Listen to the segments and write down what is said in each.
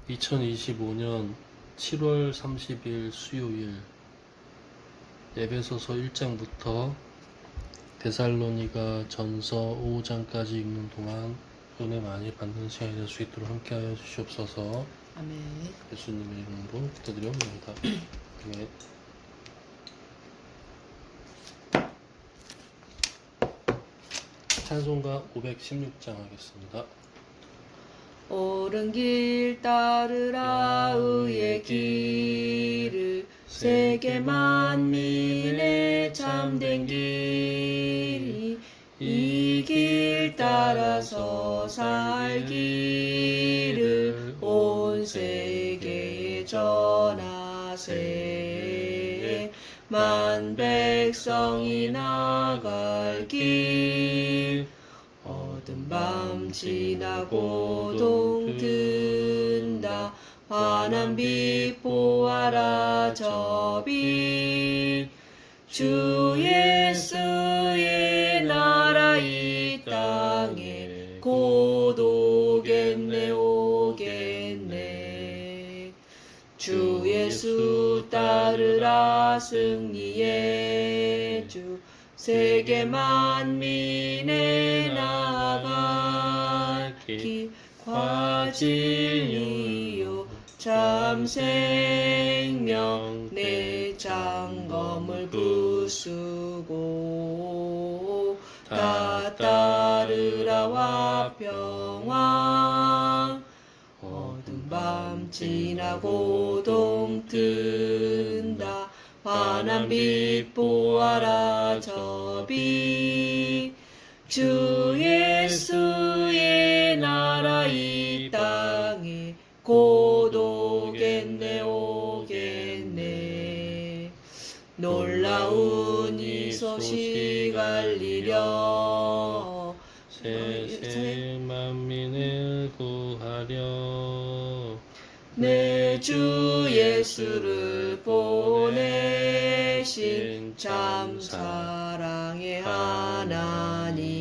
2025년 7월 30일 수요일 에베소서 1장부터 데살로니가 전서 5장까지 읽는 동안 은혜 많이 받는 시간이 될 수 있도록 함께하여 주시옵소서. 아멘. 예수님의 이름으로 기도드려옵나이다. 아멘. 찬송가 516장 하겠습니다. 옳은 길 따르라 의의 길을 세계 만민의 참된 길이 이 길 따라서 살기를 온 세계에 전하세. 만 백성이 나갈 길 어두운 밤 지나고 동튼다. 환한 빛 보아라 저 빛. 주 예수의 나라 이 땅에 곧 오겠네 오겠네. 주 예수 따르라 승리의 주. 세계 만민에 나갈 길 과진이요 참 생명 내 장검을 부수고 다 따르라 화평왕. 어두운 밤 지나고 동튼다. 환한 빛 보아라 저 빛. 주 예수의 나라 이 땅에 곧 오겠네 오겠네. 놀라운 이 소식 알리려 세세 만민을 구하려 내 주 예수를 보내신 참 사랑의 하나님.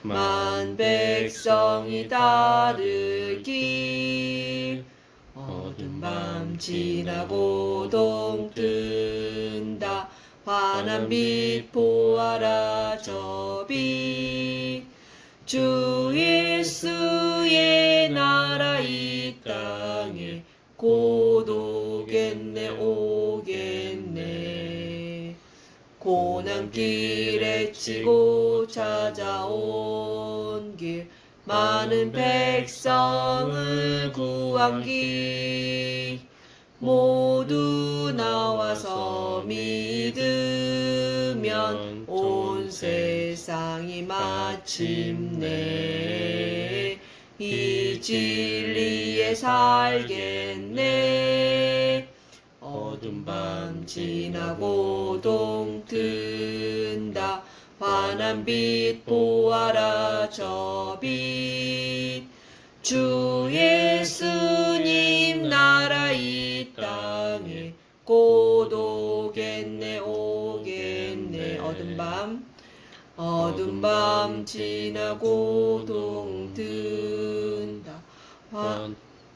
만 백성이 따르길 어두운 밤 지나고 동튼다. 환한 빛 보아라 저 빛. 주 예수의 나라 이 땅에 곧 오겠네 오겠네. 고난길에 치고 찾아온 길 많은 백성을 구한 길 모두 나와서 믿으면 온 세상이 마침내 이 진리에 살겠네. 어두운 밤 지나고 동튼다. 환한 빛 보아라 저 빛. 주 예수님 나라 이 땅에 곧 오겠네 오겠네. 어두운 밤 지나고 동튼다.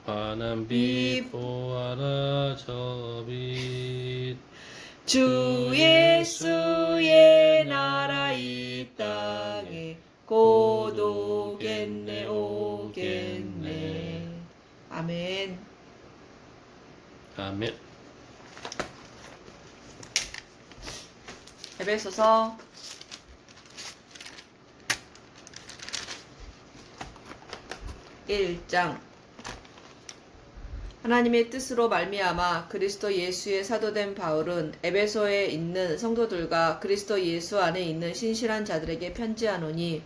환한 빛 보아라 저 빛. 주 예수의 나라 이 땅에 곧 오겠네 오겠네. 아멘. 아멘. 에베소서 1장. 하나님의 뜻으로 말미암아 그리스도 예수의 사도된 바울은 에베소에 있는 성도들과 그리스도 예수 안에 있는 신실한 자들에게 편지하노니,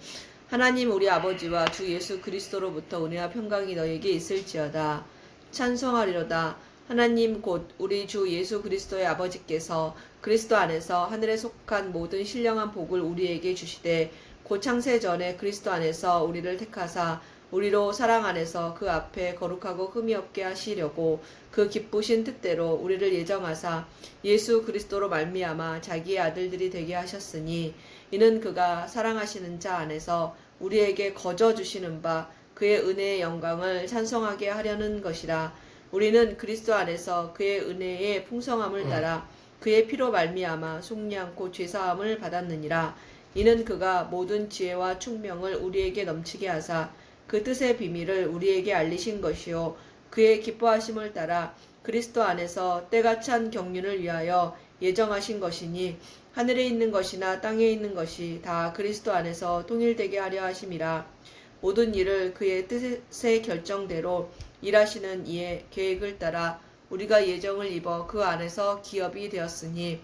하나님 우리 아버지와 주 예수 그리스도로부터 은혜와 평강이 너에게 있을지어다. 찬송하리로다. 하나님 곧 우리 주 예수 그리스도의 아버지께서 그리스도 안에서 하늘에 속한 모든 신령한 복을 우리에게 주시되, 곧 창세 전에 그리스도 안에서 우리를 택하사 우리로 사랑 안에서 그 앞에 거룩하고 흠이 없게 하시려고 그 기쁘신 뜻대로 우리를 예정하사 예수 그리스도로 말미암아 자기의 아들들이 되게 하셨으니, 이는 그가 사랑하시는 자 안에서 우리에게 거저 주시는 바 그의 은혜의 영광을 찬송하게 하려는 것이라. 우리는 그리스도 안에서 그의 은혜의 풍성함을 따라 그의 피로 말미암아 속량 곧 죄사함을 받았느니라. 이는 그가 모든 지혜와 총명을 우리에게 넘치게 하사 그 뜻의 비밀을 우리에게 알리신 것이요 그의 기뻐하심을 따라 그리스도 안에서 때가 찬 경륜을 위하여 예정하신 것이니 하늘에 있는 것이나 땅에 있는 것이 다 그리스도 안에서 통일되게 하려 하심이라. 모든 일을 그의 뜻의 결정대로 일하시는 이의 계획을 따라 우리가 예정을 입어 그 안에서 기업이 되었으니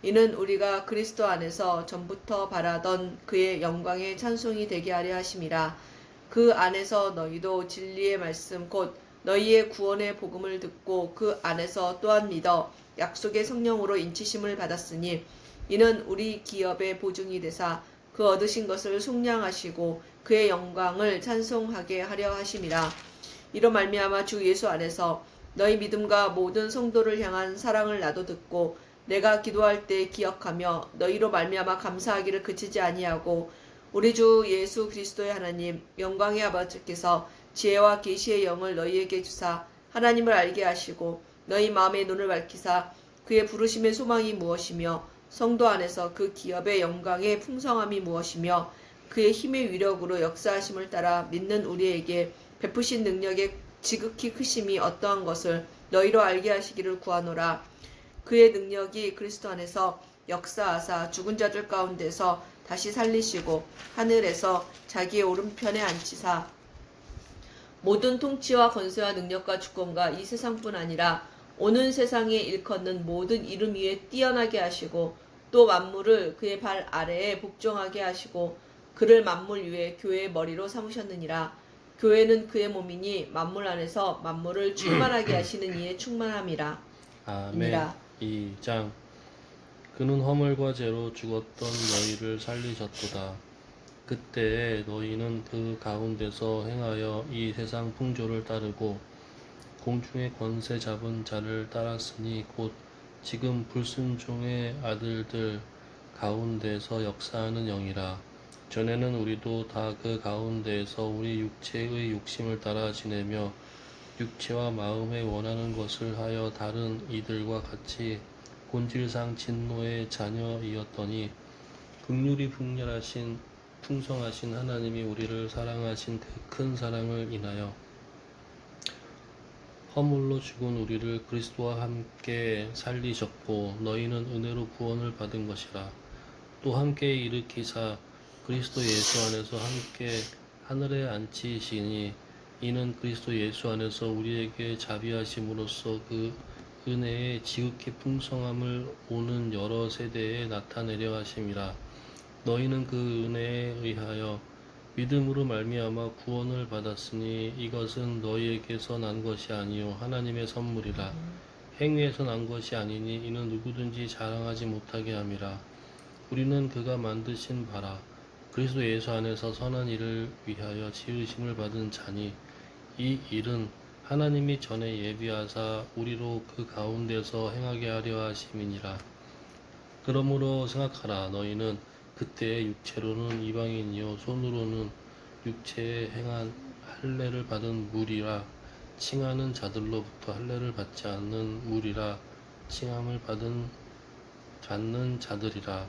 이는 우리가 그리스도 안에서 전부터 바라던 그의 영광의 찬송이 되게 하려 하심이라. 그 안에서 너희도 진리의 말씀 곧 너희의 구원의 복음을 듣고 그 안에서 또한 믿어 약속의 성령으로 인치심을 받았으니 이는 우리 기업의 보증이 되사 그 얻으신 것을 속량하시고 그의 영광을 찬송하게 하려 하심이라. 이로 말미암아 주 예수 안에서 너희 믿음과 모든 성도를 향한 사랑을 나도 듣고 내가 기도할 때 기억하며 너희로 말미암아 감사하기를 그치지 아니하고 우리 주 예수 그리스도의 하나님 영광의 아버지께서 지혜와 계시의 영을 너희에게 주사 하나님을 알게 하시고 너희 마음의 눈을 밝히사 그의 부르심의 소망이 무엇이며 성도 안에서 그 기업의 영광의 풍성함이 무엇이며 그의 힘의 위력으로 역사하심을 따라 믿는 우리에게 베푸신 능력의 지극히 크심이 어떠한 것을 너희로 알게 하시기를 구하노라. 그의 능력이 그리스도 안에서 역사하사 죽은 자들 가운데서 다시 살리시고 하늘에서 자기의 오른편에 앉히사 모든 통치와 권세와 능력과 주권과 이 세상뿐 아니라 오는 세상에 일컫는 모든 이름 위에 뛰어나게 하시고 또 만물을 그의 발 아래에 복종하게 하시고 그를 만물 위에 교회의 머리로 삼으셨느니라. 교회는 그의 몸이니 만물 안에서 만물을 충만하게 하시는 이의 충만함이라. 아멘. 2장. 그는 허물과 죄로 죽었던 너희를 살리셨도다. 그때에 너희는 그 가운데서 행하여 이 세상 풍조를 따르고 공중의 권세 잡은 자를 따랐으니 곧 지금 불순종의 아들들 가운데서 역사하는 영이라. 전에는 우리도 다 그 가운데에서 우리 육체의 욕심을 따라 지내며 육체와 마음에 원하는 것을 하여 다른 이들과 같이 본질상 진노의 자녀이었더니 긍휼이 풍성하신 하나님이 우리를 사랑하신 그 큰 사랑을 인하여 허물로 죽은 우리를 그리스도와 함께 살리셨고 너희는 은혜로 구원을 받은 것이라. 또 함께 일으키사 그리스도 예수 안에서 함께 하늘에 앉히시니 이는 그리스도 예수 안에서 우리에게 자비하심으로써 그 은혜의 지극히 풍성함을 오는 여러 세대에 나타내려 하심이라. 너희는 그 은혜에 의하여 믿음으로 말미암아 구원을 받았으니 이것은 너희에게서 난 것이 아니요 하나님의 선물이라. 행위에서 난 것이 아니니 이는 누구든지 자랑하지 못하게 함이라. 우리는 그가 만드신 바라 그리스도 예수 안에서 선한 일을 위하여 지으심을 받은 자니 이 일은 하나님이 전에 예비하사 우리로 그 가운데서 행하게 하려 하심이니라. 그러므로 생각하라. 너희는 그때의 육체로는 이방인이요 손으로는 육체에 행한 할례를 받은 무리라. 칭하는 자들로부터 할례를 받지 않는 무리라. 칭함을 받은 않는 자들이라.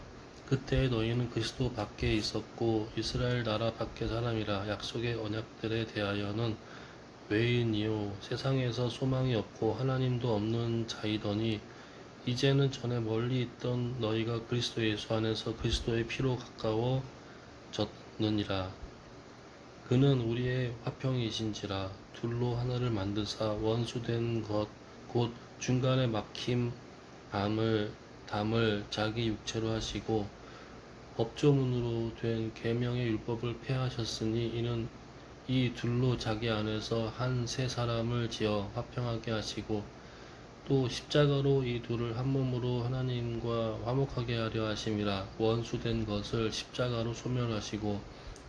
그때에 너희는 그리스도 밖에 있었고 이스라엘 나라 밖의 사람이라. 약속의 언약들에 대하여는 외인이요 세상에서 소망이 없고 하나님도 없는 자이더니 이제는 전에 멀리 있던 너희가 그리스도 예수 안에서 그리스도의 피로 가까워졌느니라. 그는 우리의 화평이신지라. 둘로 하나를 만드사 원수된 것 곧 중간에 막힘 담을 자기 육체로 하시고 법조문으로 된 계명의 율법을 폐하셨으니 이는 이 둘로 자기 안에서 한 새 사람을 지어 화평하게 하시고 또 십자가로 이 둘을 한 몸으로 하나님과 화목하게 하려 하심이라. 원수된 것을 십자가로 소멸하시고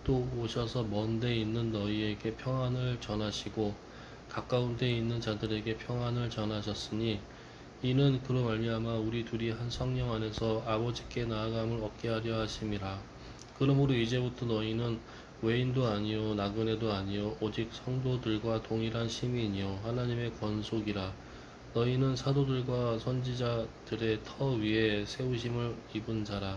또 오셔서 먼 데 있는 너희에게 평안을 전하시고 가까운 데 있는 자들에게 평안을 전하셨으니 이는 그로 말미암아 우리 둘이 한 성령 안에서 아버지께 나아감을 얻게 하려 하심이라. 그러므로 이제부터 너희는 외인도 아니요 나그네도 아니요 오직 성도들과 동일한 시민이요 하나님의 권속이라. 너희는 사도들과 선지자들의 터 위에 세우심을 입은 자라.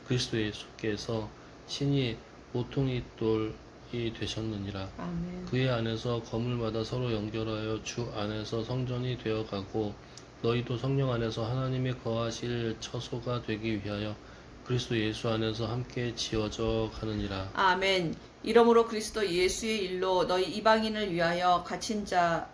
그리스도 예수께서 친히 모퉁이돌이 되셨느니라. 아멘. 그의 안에서 건물마다 서로 연결하여 주 안에서 성전이 되어가고 너희도 성령 안에서 하나님의 거하실 처소가 되기 위하여 그리스도 예수 안에서 함께 지어져 가느니라. 아멘. 이러므로 그리스도 예수의 일로 너희 이방인을 위하여 갇힌 자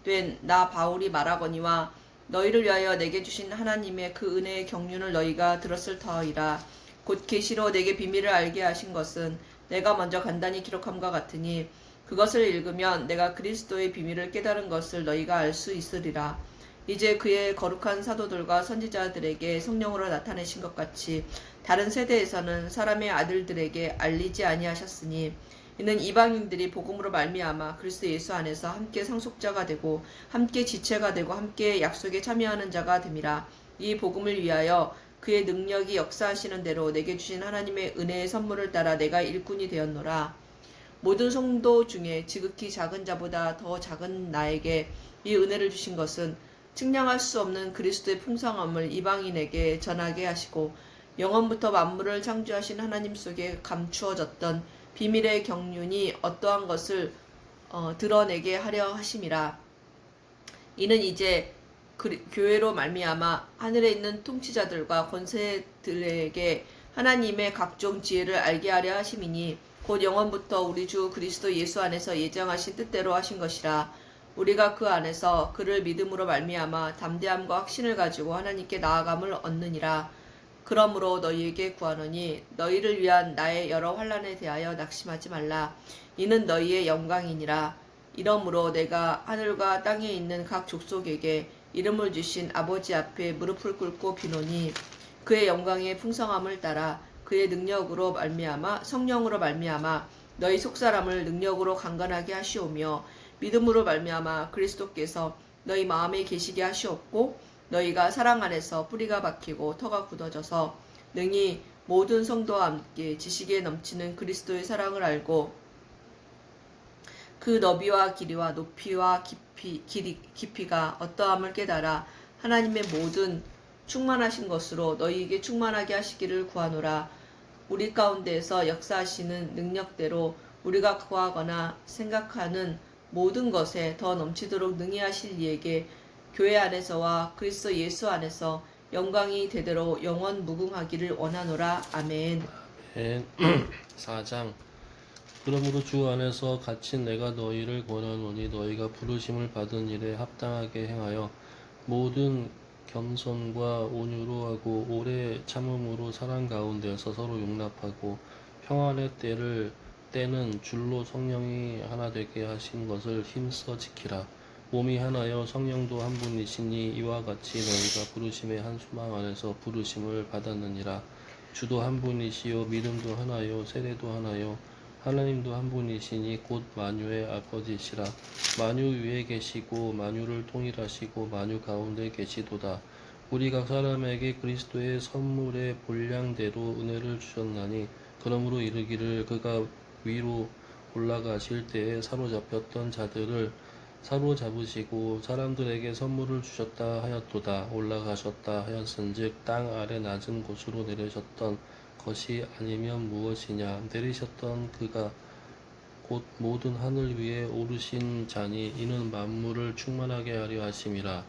된 나 바울이 말하거니와 너희를 위하여 내게 주신 하나님의 그 은혜의 경륜을 너희가 들었을 터이라. 곧 계시로 내게 비밀을 알게 하신 것은 내가 먼저 간단히 기록함과 같으니 그것을 읽으면 내가 그리스도의 비밀을 깨달은 것을 너희가 알 수 있으리라. 이제 그의 거룩한 사도들과 선지자들에게 성령으로 나타내신 것 같이 다른 세대에서는 사람의 아들들에게 알리지 아니하셨으니 이는 이방인들이 복음으로 말미암아 그리스도 예수 안에서 함께 상속자가 되고 함께 지체가 되고 함께 약속에 참여하는 자가 됨이라. 이 복음을 위하여 그의 능력이 역사하시는 대로 내게 주신 하나님의 은혜의 선물을 따라 내가 일꾼이 되었노라. 모든 성도 중에 지극히 작은 자보다 더 작은 나에게 이 은혜를 주신 것은 측량할 수 없는 그리스도의 풍성함을 이방인에게 전하게 하시고 영원부터 만물을 창조하신 하나님 속에 감추어졌던 비밀의 경륜이 어떠한 것을 드러내게 하려 하심이라. 이는 이제 교회로 말미암아 하늘에 있는 통치자들과 권세들에게 하나님의 각종 지혜를 알게 하려 하심이니 곧 영원부터 우리 주 그리스도 예수 안에서 예정하신 뜻대로 하신 것이라. 우리가 그 안에서 그를 믿음으로 말미암아 담대함과 확신을 가지고 하나님께 나아감을 얻느니라. 그러므로 너희에게 구하노니 너희를 위한 나의 여러 환난에 대하여 낙심하지 말라. 이는 너희의 영광이니라. 이러므로 내가 하늘과 땅에 있는 각 족속에게 이름을 주신 아버지 앞에 무릎을 꿇고 비노니 그의 영광의 풍성함을 따라 그의 능력으로 말미암아 성령으로 말미암아 너희 속사람을 능력으로 강건하게 하시오며 믿음으로 말미암아 그리스도께서 너희 마음에 계시게 하시옵고 너희가 사랑 안에서 뿌리가 박히고 터가 굳어져서 능히 모든 성도와 함께 지식에 넘치는 그리스도의 사랑을 알고 그 너비와 길이와 높이와 깊이가 어떠함을 깨달아 하나님의 모든 충만하신 것으로 너희에게 충만하게 하시기를 구하노라. 우리 가운데에서 역사하시는 능력대로 우리가 구하거나 생각하는 모든 것에 더 넘치도록 능히 하실 이에게 교회 안에서와 그리스도 예수 안에서 영광이 대대로 영원 무궁하기를 원하노라. 아멘. 아멘. 4장. 그러므로 주 안에서 갇힌 내가 너희를 권하노니 너희가 부르심을 받은 일에 합당하게 행하여 모든 겸손과 온유로 하고 오래 참음으로 사랑 가운데서 서로 용납하고 평안의 때는 줄로 성령이 하나 되게 하신 것을 힘써 지키라. 몸이 하나여 성령도 한 분이시니 이와 같이 너희가 부르심의 한 소망 안에서 부르심을 받았느니라. 주도 한 분이시요 믿음도 하나요 세례도 하나요 하나님도 한 분이시니 곧 만유의 아버지시라. 만유 위에 계시고 만유를 통일하시고 만유 가운데 계시도다. 우리 각 사람에게 그리스도의 선물의 분량대로 은혜를 주셨나니 그러므로 이르기를 그가 위로 올라가실 때에 사로잡혔던 자들을 사로잡으시고 사람들에게 선물을 주셨다 하였도다. 올라가셨다 하였은즉 땅 아래 낮은 곳으로 내리셨던 것이 아니면 무엇이냐. 내리셨던 그가 곧 모든 하늘 위에 오르신 자니 이는 만물을 충만하게 하려 하심이라.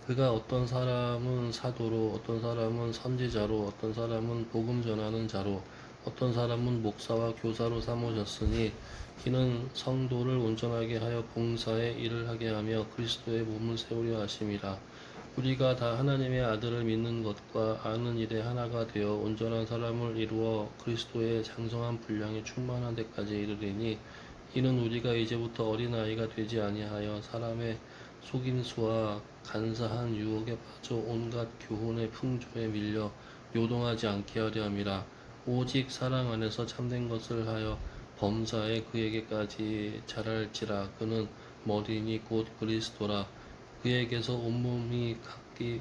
그가 어떤 사람은 사도로 어떤 사람은 선지자로 어떤 사람은 복음 전하는 자로 어떤 사람은 목사와 교사로 삼으셨으니 이는 성도를 온전하게 하여 봉사의 일을 하게 하며 그리스도의 몸을 세우려 하심이라. 우리가 다 하나님의 아들을 믿는 것과 아는 일에 하나가 되어 온전한 사람을 이루어 그리스도의 장성한 분량에 충만한 데까지 이르리니 이는 우리가 이제부터 어린아이가 되지 아니하여 사람의 속임수와 간사한 유혹에 빠져 온갖 교훈의 풍조에 밀려 요동하지 않게 하려 함이라. 오직 사랑 안에서 참된 것을 하여 범사에 그에게까지 자랄지라. 그는 머리니 곧 그리스도라. 그에게서 온몸이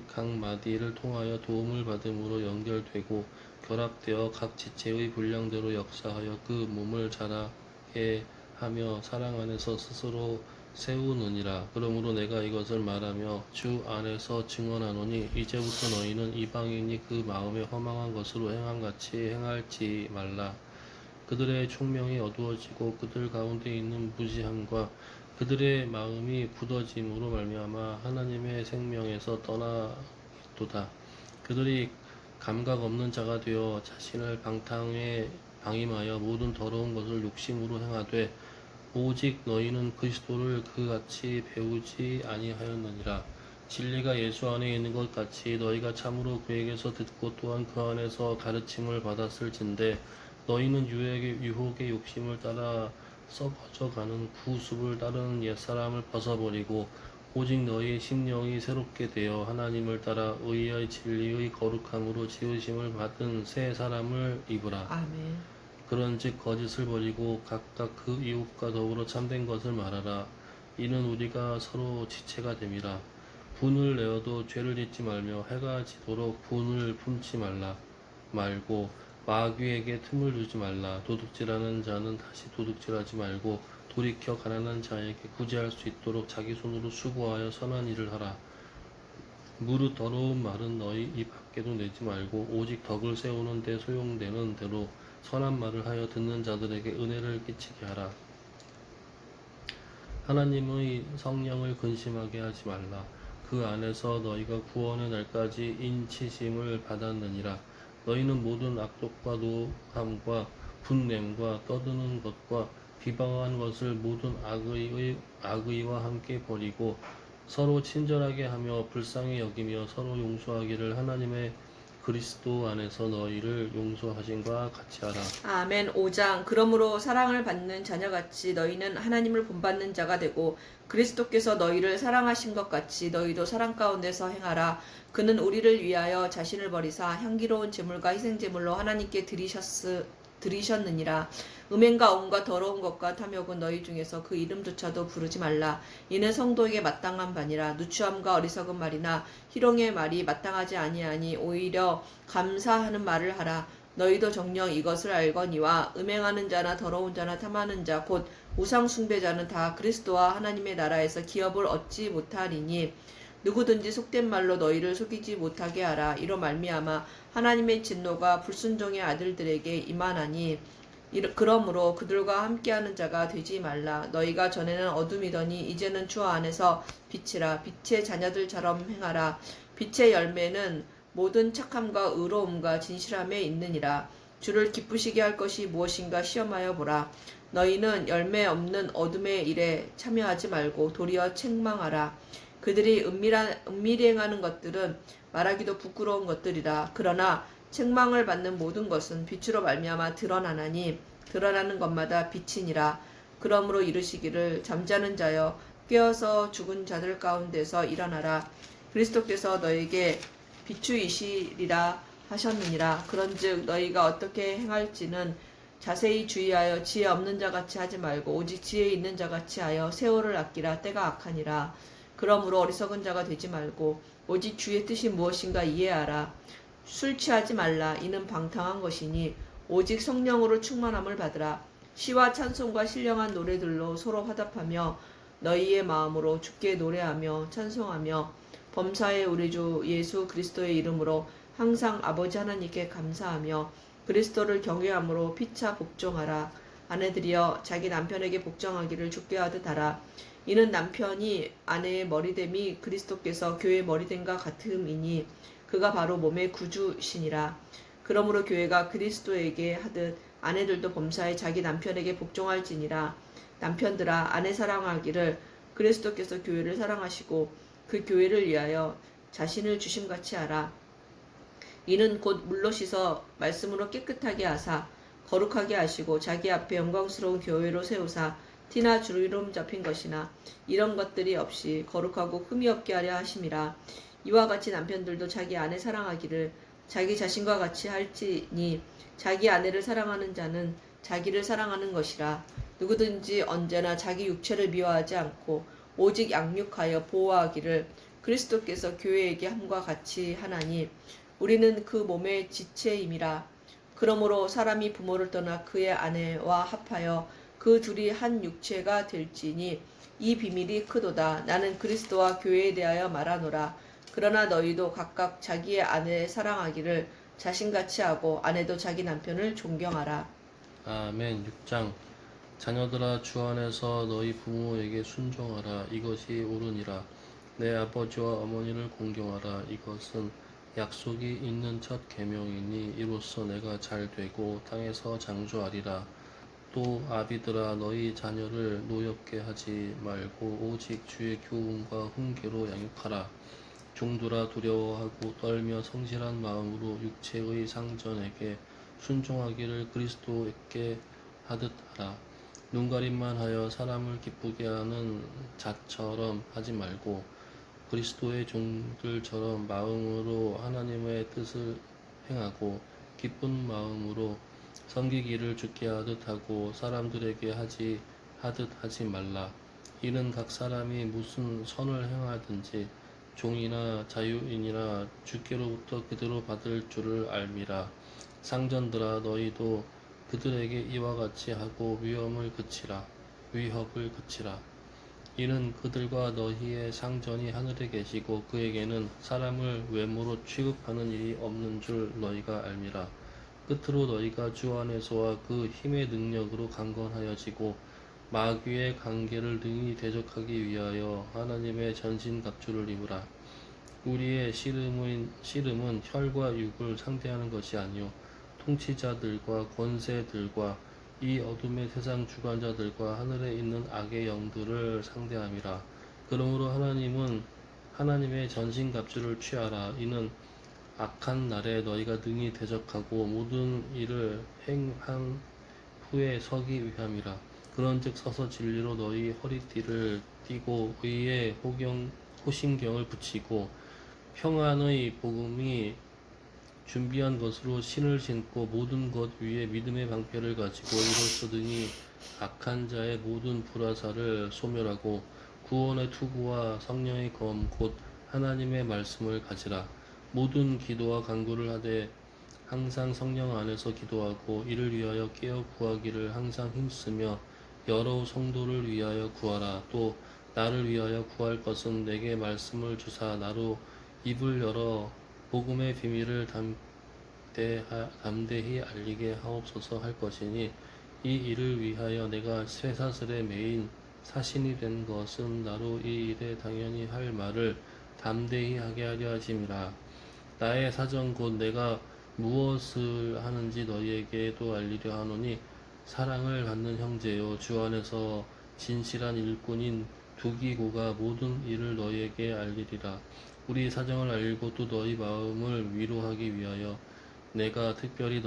각 마디를 통하여 도움을 받음으로 연결되고 결합되어 각 지체의 분량대로 역사하여 그 몸을 자라게 하며 사랑 안에서 스스로 세우느니라. 그러므로 내가 이것을 말하며 주 안에서 증언하노니 이제부터 너희는 이방인이 그 마음에 허망한 것으로 행한 같이 행할지 말라. 그들의 총명이 어두워지고 그들 가운데 있는 무지함과 그들의 마음이 굳어짐으로 말미암아 하나님의 생명에서 떠나도다. 그들이 감각 없는 자가 되어 자신을 방탕에 방임하여 모든 더러운 것을 욕심으로 행하되 오직 너희는 그리스도를 그같이 배우지 아니하였느니라. 진리가 예수 안에 있는 것 같이 너희가 참으로 그에게서 듣고 또한 그 안에서 가르침을 받았을진데 너희는 유혹의 욕심을 따라 썩어져가는 구습을 따르는 옛사람을 벗어버리고 오직 너희의 심령이 새롭게 되어 하나님을 따라 의의 진리의 거룩함으로 지으심을 받은 새 사람을 입으라. 아멘. 그런즉 거짓을 버리고 각각 그 이웃과 더불어 참된 것을 말하라. 이는 우리가 서로 지체가 됨이라. 분을 내어도 죄를 짓지 말며 해가 지도록 분을 품지 말고 마귀에게 틈을 두지 말라. 도둑질하는 자는 다시 도둑질하지 말고 돌이켜 가난한 자에게 구제할 수 있도록 자기 손으로 수고하여 선한 일을 하라. 무릇 더러운 말은 너희 입 밖에도 내지 말고 오직 덕을 세우는 데 소용되는 대로 선한 말을 하여 듣는 자들에게 은혜를 끼치게 하라. 하나님의 성령을 근심하게 하지 말라. 그 안에서 너희가 구원의 날까지 인치심을 받았느니라. 너희는 모든 악독과 노함과 분냄과 떠드는 것과 비방한 것을 모든 악의와 함께 버리고 서로 친절하게 하며 불쌍히 여기며 서로 용서하기를 하나님의 그리스도 안에서 너희를 용서하신과 같이 하라. 아멘. 5장. 그러므로 사랑을 받는 자녀같이 너희는 하나님을 본받는 자가 되고 그리스도께서 너희를 사랑하신 것 같이 너희도 사랑 가운데서 행하라. 그는 우리를 위하여 자신을 버리사 향기로운 제물과 희생제물로 하나님께 드리셨느니라. 음행과 온갖 더러운 것과 탐욕은 너희 중에서 그 이름조차도 부르지 말라. 이는 성도에게 마땅한 바니라. 누추함과 어리석은 말이나 희롱의 말이 마땅하지 아니하니 오히려 감사하는 말을 하라. 너희도 정녕 이것을 알거니와 음행하는 자나 더러운 자나 탐하는 자 곧 우상 숭배자는 다 그리스도와 하나님의 나라에서 기업을 얻지 못하리니 누구든지 속된 말로 너희를 속이지 못하게 하라. 이로 말미암아 하나님의 진노가 불순종의 아들들에게 임하나니 그러므로 그들과 함께하는 자가 되지 말라. 너희가 전에는 어둠이더니 이제는 주 안에서 빛이라. 빛의 자녀들처럼 행하라. 빛의 열매는 모든 착함과 의로움과 진실함에 있느니라. 주를 기쁘시게 할 것이 무엇인가 시험하여 보라. 너희는 열매 없는 어둠의 일에 참여하지 말고 도리어 책망하라. 그들이 은밀히 행하는 것들은 말하기도 부끄러운 것들이라. 그러나 책망을 받는 모든 것은 빛으로 말미암아 드러나나니 드러나는 것마다 빛이니라. 그러므로 이르시기를 잠자는 자여 깨어서 죽은 자들 가운데서 일어나라. 그리스도께서 너에게 비추이시리라 하셨느니라. 그런즉 너희가 어떻게 행할지는 자세히 주의하여 지혜 없는 자같이 하지 말고 오직 지혜 있는 자같이 하여 세월을 아끼라. 때가 악하니라. 그러므로 어리석은 자가 되지 말고 오직 주의 뜻이 무엇인가 이해하라. 술 취하지 말라. 이는 방탕한 것이니 오직 성령으로 충만함을 받으라. 시와 찬송과 신령한 노래들로 서로 화답하며 너희의 마음으로 주께 노래하며 찬송하며 범사의 우리 주 예수 그리스도의 이름으로 항상 아버지 하나님께 감사하며 그리스도를 경외함으로 피차 복종하라. 아내들이여 자기 남편에게 복종하기를 주께 하듯 하라. 이는 남편이 아내의 머리됨이 그리스도께서 교회의 머리됨과 같음이니 그가 바로 몸의 구주시니라. 그러므로 교회가 그리스도에게 하듯 아내들도 범사에 자기 남편에게 복종할지니라. 남편들아 아내 사랑하기를 그리스도께서 교회를 사랑하시고 그 교회를 위하여 자신을 주심같이 하라. 이는 곧 물로 씻어 말씀으로 깨끗하게 하사 거룩하게 하시고 자기 앞에 영광스러운 교회로 세우사 티나 주름 잡힌 것이나 이런 것들이 없이 거룩하고 흠이 없게 하려 하심이라. 이와 같이 남편들도 자기 아내 사랑하기를 자기 자신과 같이 할지니 자기 아내를 사랑하는 자는 자기를 사랑하는 것이라. 누구든지 언제나 자기 육체를 미워하지 않고 오직 양육하여 보호하기를 그리스도께서 교회에게 함과 같이 하나니 우리는 그 몸의 지체임이라. 그러므로 사람이 부모를 떠나 그의 아내와 합하여 그 둘이 한 육체가 될지니 이 비밀이 크도다. 나는 그리스도와 교회에 대하여 말하노라. 그러나 너희도 각각 자기의 아내 사랑하기를 자신같이 하고 아내도 자기 남편을 존경하라. 아멘. 6장. 자녀들아 주 안에서 너희 부모에게 순종하라. 이것이 옳으니라. 내 아버지와 어머니를 공경하라. 이것은 약속이 있는 첫 계명이니 이로써 내가 잘 되고 땅에서 장수하리라. 또 아비들아 너희 자녀를 노엽게 하지 말고 오직 주의 교훈과 훈계로 양육하라. 종들아 두려워하고 떨며 성실한 마음으로 육체의 상전에게 순종하기를 그리스도께 하듯 하라. 눈가림만 하여 사람을 기쁘게 하는 자처럼 하지 말고 그리스도의 종들처럼 마음으로 하나님의 뜻을 행하고 기쁜 마음으로 섬기기를 주께 하듯 하고 사람들에게 하듯 하지 말라. 이는 각 사람이 무슨 선을 행하든지 종이나 자유인이나 주께로부터 그대로 받을 줄을 알미라. 상전들아 너희도 그들에게 이와 같이 하고 위협을 그치라. 이는 그들과 너희의 상전이 하늘에 계시고 그에게는 사람을 외모로 취급하는 일이 없는 줄 너희가 알미라. 끝으로 너희가 주 안에서와 그 힘의 능력으로 강건하여지고 마귀의 관계를 능히 대적하기 위하여 하나님의 전신갑주를 입으라. 우리의 씨름은 혈과 육을 상대하는 것이 아니요 통치자들과 권세들과 이 어둠의 세상 주관자들과 하늘에 있는 악의 영들을 상대함이라. 그러므로 하나님의 전신갑주를 취하라. 이는 악한 날에 너희가 능히 대적하고 모든 일을 행한 후에 서기 위함이라. 그런즉 서서 진리로 너희 허리띠를 띠고 의의 호심경을 붙이고 평안의 복음이 준비한 것으로 신을 신고 모든 것 위에 믿음의 방패를 가지고 이로써 등이 악한 자의 모든 불화살을 소멸하고 구원의 투구와 성령의 검 곧 하나님의 말씀을 가지라. 모든 기도와 간구를 하되 항상 성령 안에서 기도하고 이를 위하여 깨어 구하기를 항상 힘쓰며 여러 성도를 위하여 구하라. 또 나를 위하여 구할 것은 내게 말씀을 주사 나로 입을 열어 복음의 비밀을 담대히 알리게 하옵소서 할 것이니 이 일을 위하여 내가 쇠사슬에 매인 사신이 된 것은 나로 이 일에 당연히 할 말을 담대히 하게 하려 하심이라. 나의 사정 곧 내가 무엇을 하는지 너희에게도 알리려 하노니 사랑을 받는 형제요 주 안에서 진실한 일꾼인 두기고가 모든 일을 너희에게 알리리라. 우리 사정을 알고 또 너희 마음을 위로하기 위하여 내가 특별히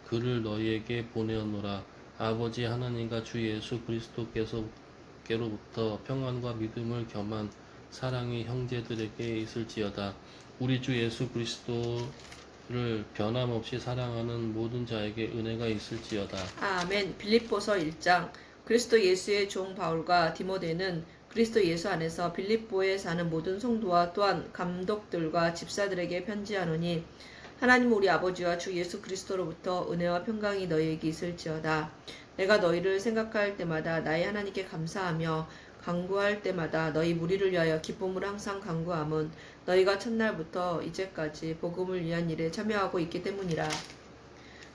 그를 너희에게 보내었노라. 아버지 하나님과 주 예수 그리스도께로부터 평안과 믿음을 겸한 사랑이 형제들에게 있을지어다. 우리 주 예수 그리스도를 변함없이 사랑하는 모든 자에게 은혜가 있을지어다. 아멘. 빌립보서 1장. 그리스도 예수의 종 바울과 디모데는 그리스도 예수 안에서 빌립보에 사는 모든 성도와 또한 감독들과 집사들에게 편지하노니 하나님 우리 아버지와 주 예수 그리스도로부터 은혜와 평강이 너희에게 있을지어다. 내가 너희를 생각할 때마다 나의 하나님께 감사하며 간구할 때마다 너희 무리를 위하여 기쁨으로 항상 간구함은 너희가 첫날부터 이제까지 복음을 위한 일에 참여하고 있기 때문이라.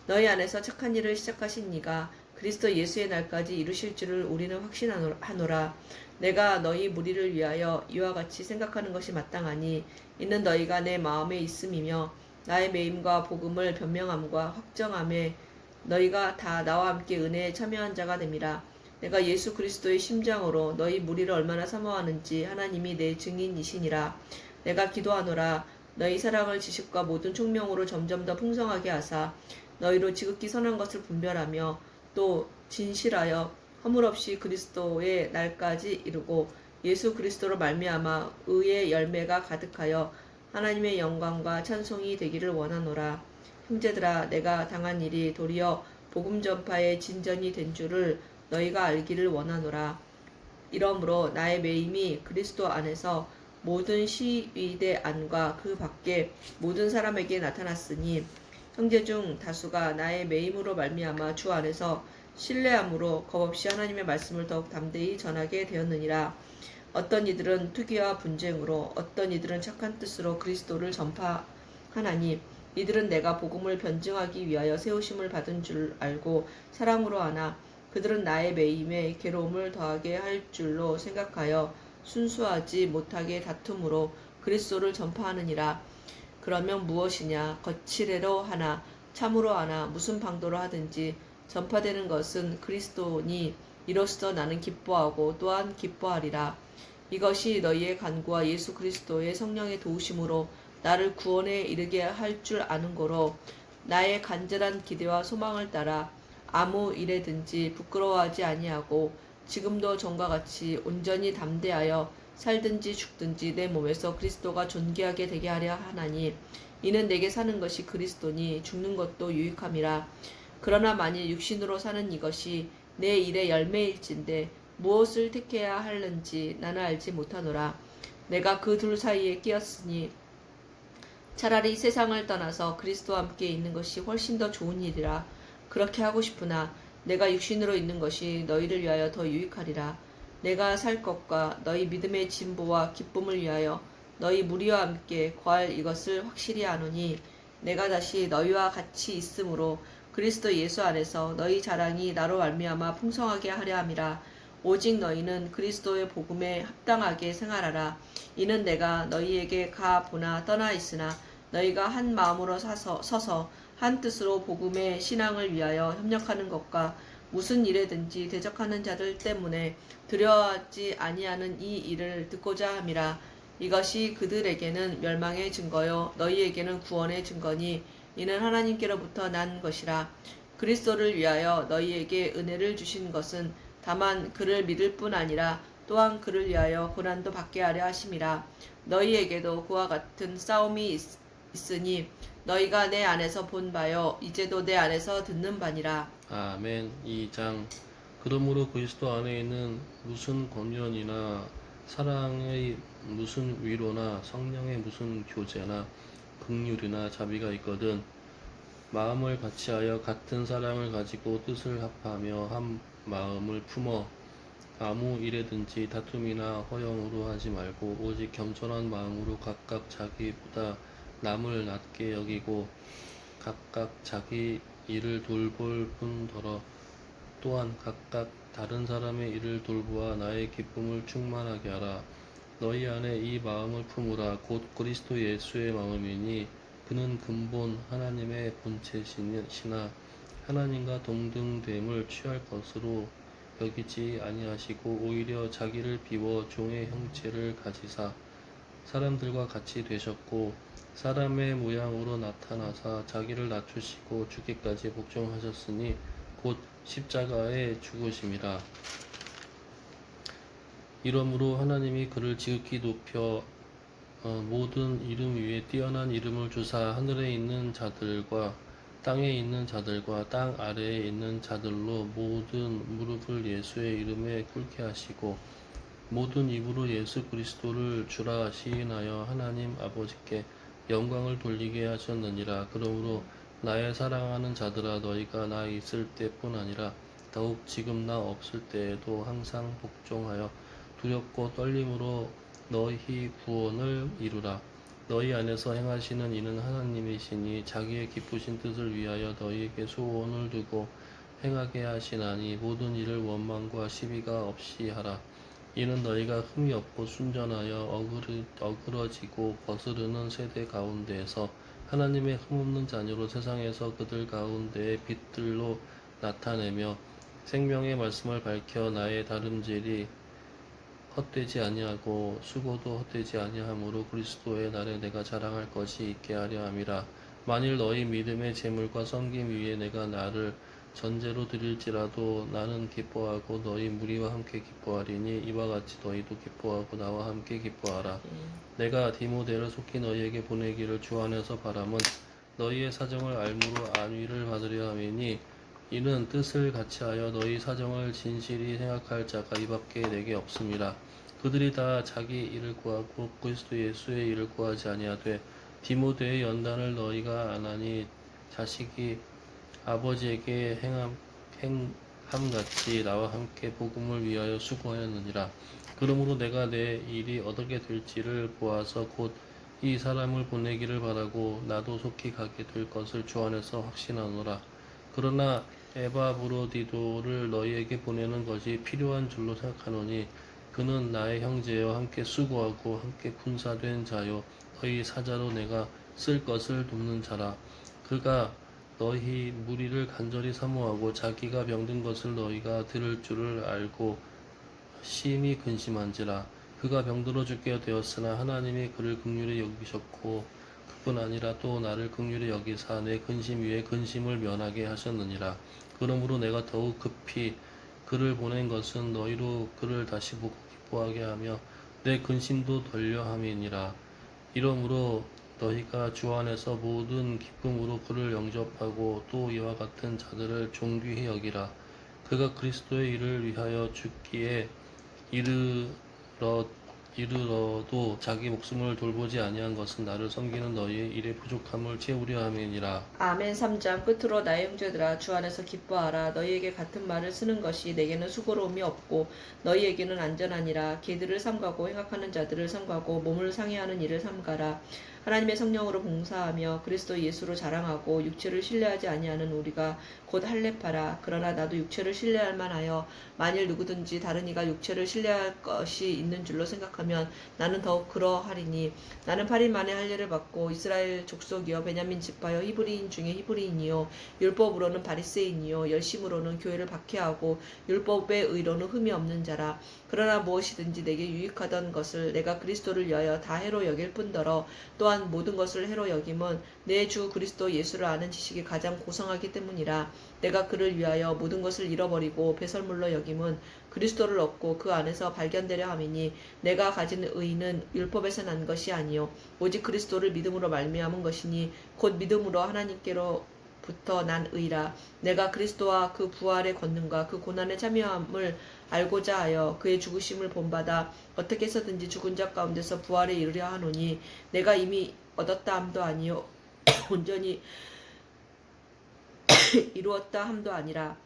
너희 안에서 착한 일을 시작하신 이가 그리스도 예수의 날까지 이루실 줄을 우리는 확신하노라. 내가 너희 무리를 위하여 이와 같이 생각하는 것이 마땅하니 이는 너희가 내 마음에 있음이며 나의 매임과 복음을 변명함과 확정함에 너희가 다 나와 함께 은혜에 참여한 자가 됨이라. 내가 예수 그리스도의 심장으로 너희 무리를 얼마나 사모하는지 하나님이 내 증인이시니라. 내가 기도하노라. 너희 사랑을 지식과 모든 총명으로 점점 더 풍성하게 하사 너희로 지극히 선한 것을 분별하며 또 진실하여 허물 없이 그리스도의 날까지 이루고 예수 그리스도로 말미암아 의의 열매가 가득하여 하나님의 영광과 찬송이 되기를 원하노라. 형제들아 내가 당한 일이 도리어 복음 전파의 진전이 된 줄을 너희가 알기를 원하노라. 이러므로 나의 매임이 그리스도 안에서 모든 시위대 안과 그 밖에 모든 사람에게 나타났으니 형제 중 다수가 나의 매임으로 말미암아 주 안에서 신뢰함으로 겁없이 하나님의 말씀을 더욱 담대히 전하게 되었느니라. 어떤 이들은 투기와 분쟁으로, 어떤 이들은 착한 뜻으로 그리스도를 전파하나니, 이들은 내가 복음을 변증하기 위하여 세우심을 받은 줄 알고 사랑으로 하나, 그들은 나의 매임에 괴로움을 더하게 할 줄로 생각하여 순수하지 못하게 다툼으로 그리스도를 전파하느니라. 그러면 무엇이냐? 거칠애로 하나, 참으로 하나, 무슨 방도로 하든지 전파되는 것은 그리스도니, 이로써 나는 기뻐하고 또한 기뻐하리라. 이것이 너희의 간구와 예수 그리스도의 성령의 도우심으로 나를 구원에 이르게 할 줄 아는 거로, 나의 간절한 기대와 소망을 따라 아무 일에든지 부끄러워하지 아니하고 지금도 전과 같이 온전히 담대하여 살든지 죽든지 내 몸에서 그리스도가 존귀하게 되게 하려 하나니, 이는 내게 사는 것이 그리스도니 죽는 것도 유익함이라. 그러나 만일 육신으로 사는 이것이 내 일의 열매일진데 무엇을 택해야 하는지 나는 알지 못하노라. 내가 그 둘 사이에 끼었으니 차라리 세상을 떠나서 그리스도와 함께 있는 것이 훨씬 더 좋은 일이라. 그렇게 하고 싶으나 내가 육신으로 있는 것이 너희를 위하여 더 유익하리라. 내가 살 것과 너희 믿음의 진보와 기쁨을 위하여 너희 무리와 함께 거할 이것을 확실히 아노니, 내가 다시 너희와 같이 있으므로 그리스도 예수 안에서 너희 자랑이 나로 말미암아 풍성하게 하려 함이라. 오직 너희는 그리스도의 복음에 합당하게 생활하라. 이는 내가 너희에게 가 보나 떠나 있으나 너희가 한 마음으로 서서 한 뜻으로 복음의 신앙을 위하여 협력하는 것과 무슨 일에든지 대적하는 자들 때문에 두려워하지 아니하는 이 일을 듣고자 함이라. 이것이 그들에게는 멸망의 증거요 너희에게는 구원의 증거니, 이는 하나님께로부터 난 것이라. 그리스도를 위하여 너희에게 은혜를 주신 것은 다만 그를 믿을 뿐 아니라 또한 그를 위하여 고난도 받게 하려 하심이라. 너희에게도 그와 같은 싸움이 있으니 너희가 내 안에서 본 바요 이제도 내 안에서 듣는 바니라. 아멘. 2장. 그러므로 그리스도 안에 있는 무슨 권면이나 사랑의 무슨 위로나 성령의 무슨 교제나 긍휼이나 자비가 있거든 마음을 같이하여 같은 사랑을 가지고 뜻을 합하며 한 마음을 품어 아무 일에든지 다툼이나 허영으로 하지 말고 오직 겸손한 마음으로 각각 자기보다 남을 낮게 여기고 각각 자기 일을 돌볼 뿐더러 또한 각각 다른 사람의 일을 돌보아 나의 기쁨을 충만하게 하라. 너희 안에 이 마음을 품으라. 곧 그리스도 예수의 마음이니, 그는 근본 하나님의 본체시나 하나님과 동등됨을 취할 것으로 여기지 아니하시고 오히려 자기를 비워 종의 형체를 가지사 사람들과 같이 되셨고 사람의 모양으로 나타나사 자기를 낮추시고 죽기까지 복종하셨으니 곧 십자가에 죽으심이라. 이러므로 하나님이 그를 지극히 높여 모든 이름 위에 뛰어난 이름을 주사 하늘에 있는 자들과 땅에 있는 자들과 땅 아래에 있는 자들로 모든 무릎을 예수의 이름에 꿇게 하시고 모든 입으로 예수 그리스도를 주라 시인하여 하나님 아버지께 영광을 돌리게 하셨느니라. 그러므로 나의 사랑하는 자들아, 너희가 나 있을 때뿐 아니라 더욱 지금 나 없을 때에도 항상 복종하여 두렵고 떨림으로 너희 구원을 이루라. 너희 안에서 행하시는 이는 하나님이시니 자기의 기쁘신 뜻을 위하여 너희에게 소원을 두고 행하게 하시나니 모든 일을 원망과 시비가 없이 하라. 이는 너희가 흠이 없고 순전하여 어그러지고 거스르는 세대 가운데에서 하나님의 흠없는 자녀로 세상에서 그들 가운데에 빛들로 나타내며 생명의 말씀을 밝혀 나의 다름질이 헛되지 아니하고 수고도 헛되지 아니하므로 그리스도의 날에 내가 자랑할 것이 있게 하려 함이라. 만일 너희 믿음의 제물과 섬김 위에 내가 나를 전제로 드릴지라도 나는 기뻐하고 너희 무리와 함께 기뻐하리니 이와 같이 너희도 기뻐하고 나와 함께 기뻐하라. 내가 디모데를 속히 너희에게 보내기를 주 안에서 바람은 너희의 사정을 알므로 안위를 받으려 함이니, 이는 뜻을 같이하여 너희 사정을 진실히 생각할 자가 이밖에 내게 없음이라. 그들이 다 자기 일을 구하고 그리스도 예수의 일을 구하지 아니하되 디모데의 연단을 너희가 안하니 자식이 아버지에게 행함같이 나와 함께 복음을 위하여 수고하였느니라. 그러므로 내가 내 일이 어떻게 될지를 보아서 곧 이 사람을 보내기를 바라고 나도 속히 가게 될 것을 주 안에서 확신하노라. 그러나 에바브로디도를 너희에게 보내는 것이 필요한 줄로 생각하노니 그는 나의 형제여 함께 수고하고 함께 군사된 자요 너희 사자로 내가 쓸 것을 돕는 자라. 그가 너희 무리를 간절히 사모하고 자기가 병든 것을 너희가 들을 줄을 알고 심히 근심한지라. 그가 병들어 죽게 되었으나 하나님이 그를 긍휼히 여기셨고 그뿐 아니라 또 나를 긍휼히 여기사 내 근심 위에 근심을 면하게 하셨느니라. 그러므로 내가 더욱 급히 그를 보낸 것은 너희로 그를 다시 보고 기뻐하게 하며 내 근심도 덜려 함이니라. 이러므로 너희가 주 안에서 모든 기쁨으로 그를 영접하고 또 이와 같은 자들을 존귀히 여기라. 그가 그리스도의 일을 위하여 죽기에 이르러도 자기 목숨을 돌보지 아니한 것은 나를 섬기는 너희의 일의 부족함을 채우려 함이니라. 아멘. 3장. 끝으로 나의 형제들아 주 안에서 기뻐하라. 너희에게 같은 말을 쓰는 것이 내게는 수고로움이 없고 너희에게는 안전하니라. 개들을 삼가고 행악하는 자들을 삼가고 몸을 상해하는 일을 삼가라. 하나님의 성령으로 봉사하며 그리스도 예수로 자랑하고 육체를 신뢰하지 아니하는 우리가 곧 할례파라. 그러나 나도 육체를 신뢰할 만하여 만일 누구든지 다른 이가 육체를 신뢰할 것이 있는 줄로 생각하면 나는 더욱 그러하리니 나는 8일 만에 할례를 받고 이스라엘 족속이여 베냐민 지파여 히브리인 중에 히브리인이요 율법으로는 바리새인이요 열심으로는 교회를 박해하고 율법의 의로는 흠이 없는 자라. 그러나 무엇이든지 내게 유익하던 것을 내가 그리스도를 위하여 다 해로 여길 뿐더러 또한 모든 것을 해로 여김은 내 주 그리스도 예수를 아는 지식이 가장 고상하기 때문이라. 내가 그를 위하여 모든 것을 잃어버리고 배설물로 여김은 그리스도를 얻고 그 안에서 발견되려 함이니 내가 가진 의는 율법에서 난 것이 아니요 오직 그리스도를 믿음으로 말미암은 것이니 곧 믿음으로 하나님께로부터 난 의라. 내가 그리스도와 그 부활의 권능과 그 고난의 참여함을 알고자 하여 그의 죽으심을 본받아 어떻게 해서든지 죽은 자 가운데서 부활에 이르려 하노니 내가 이미 얻었다 함도 아니요 온전히 이루었다 함도 아니라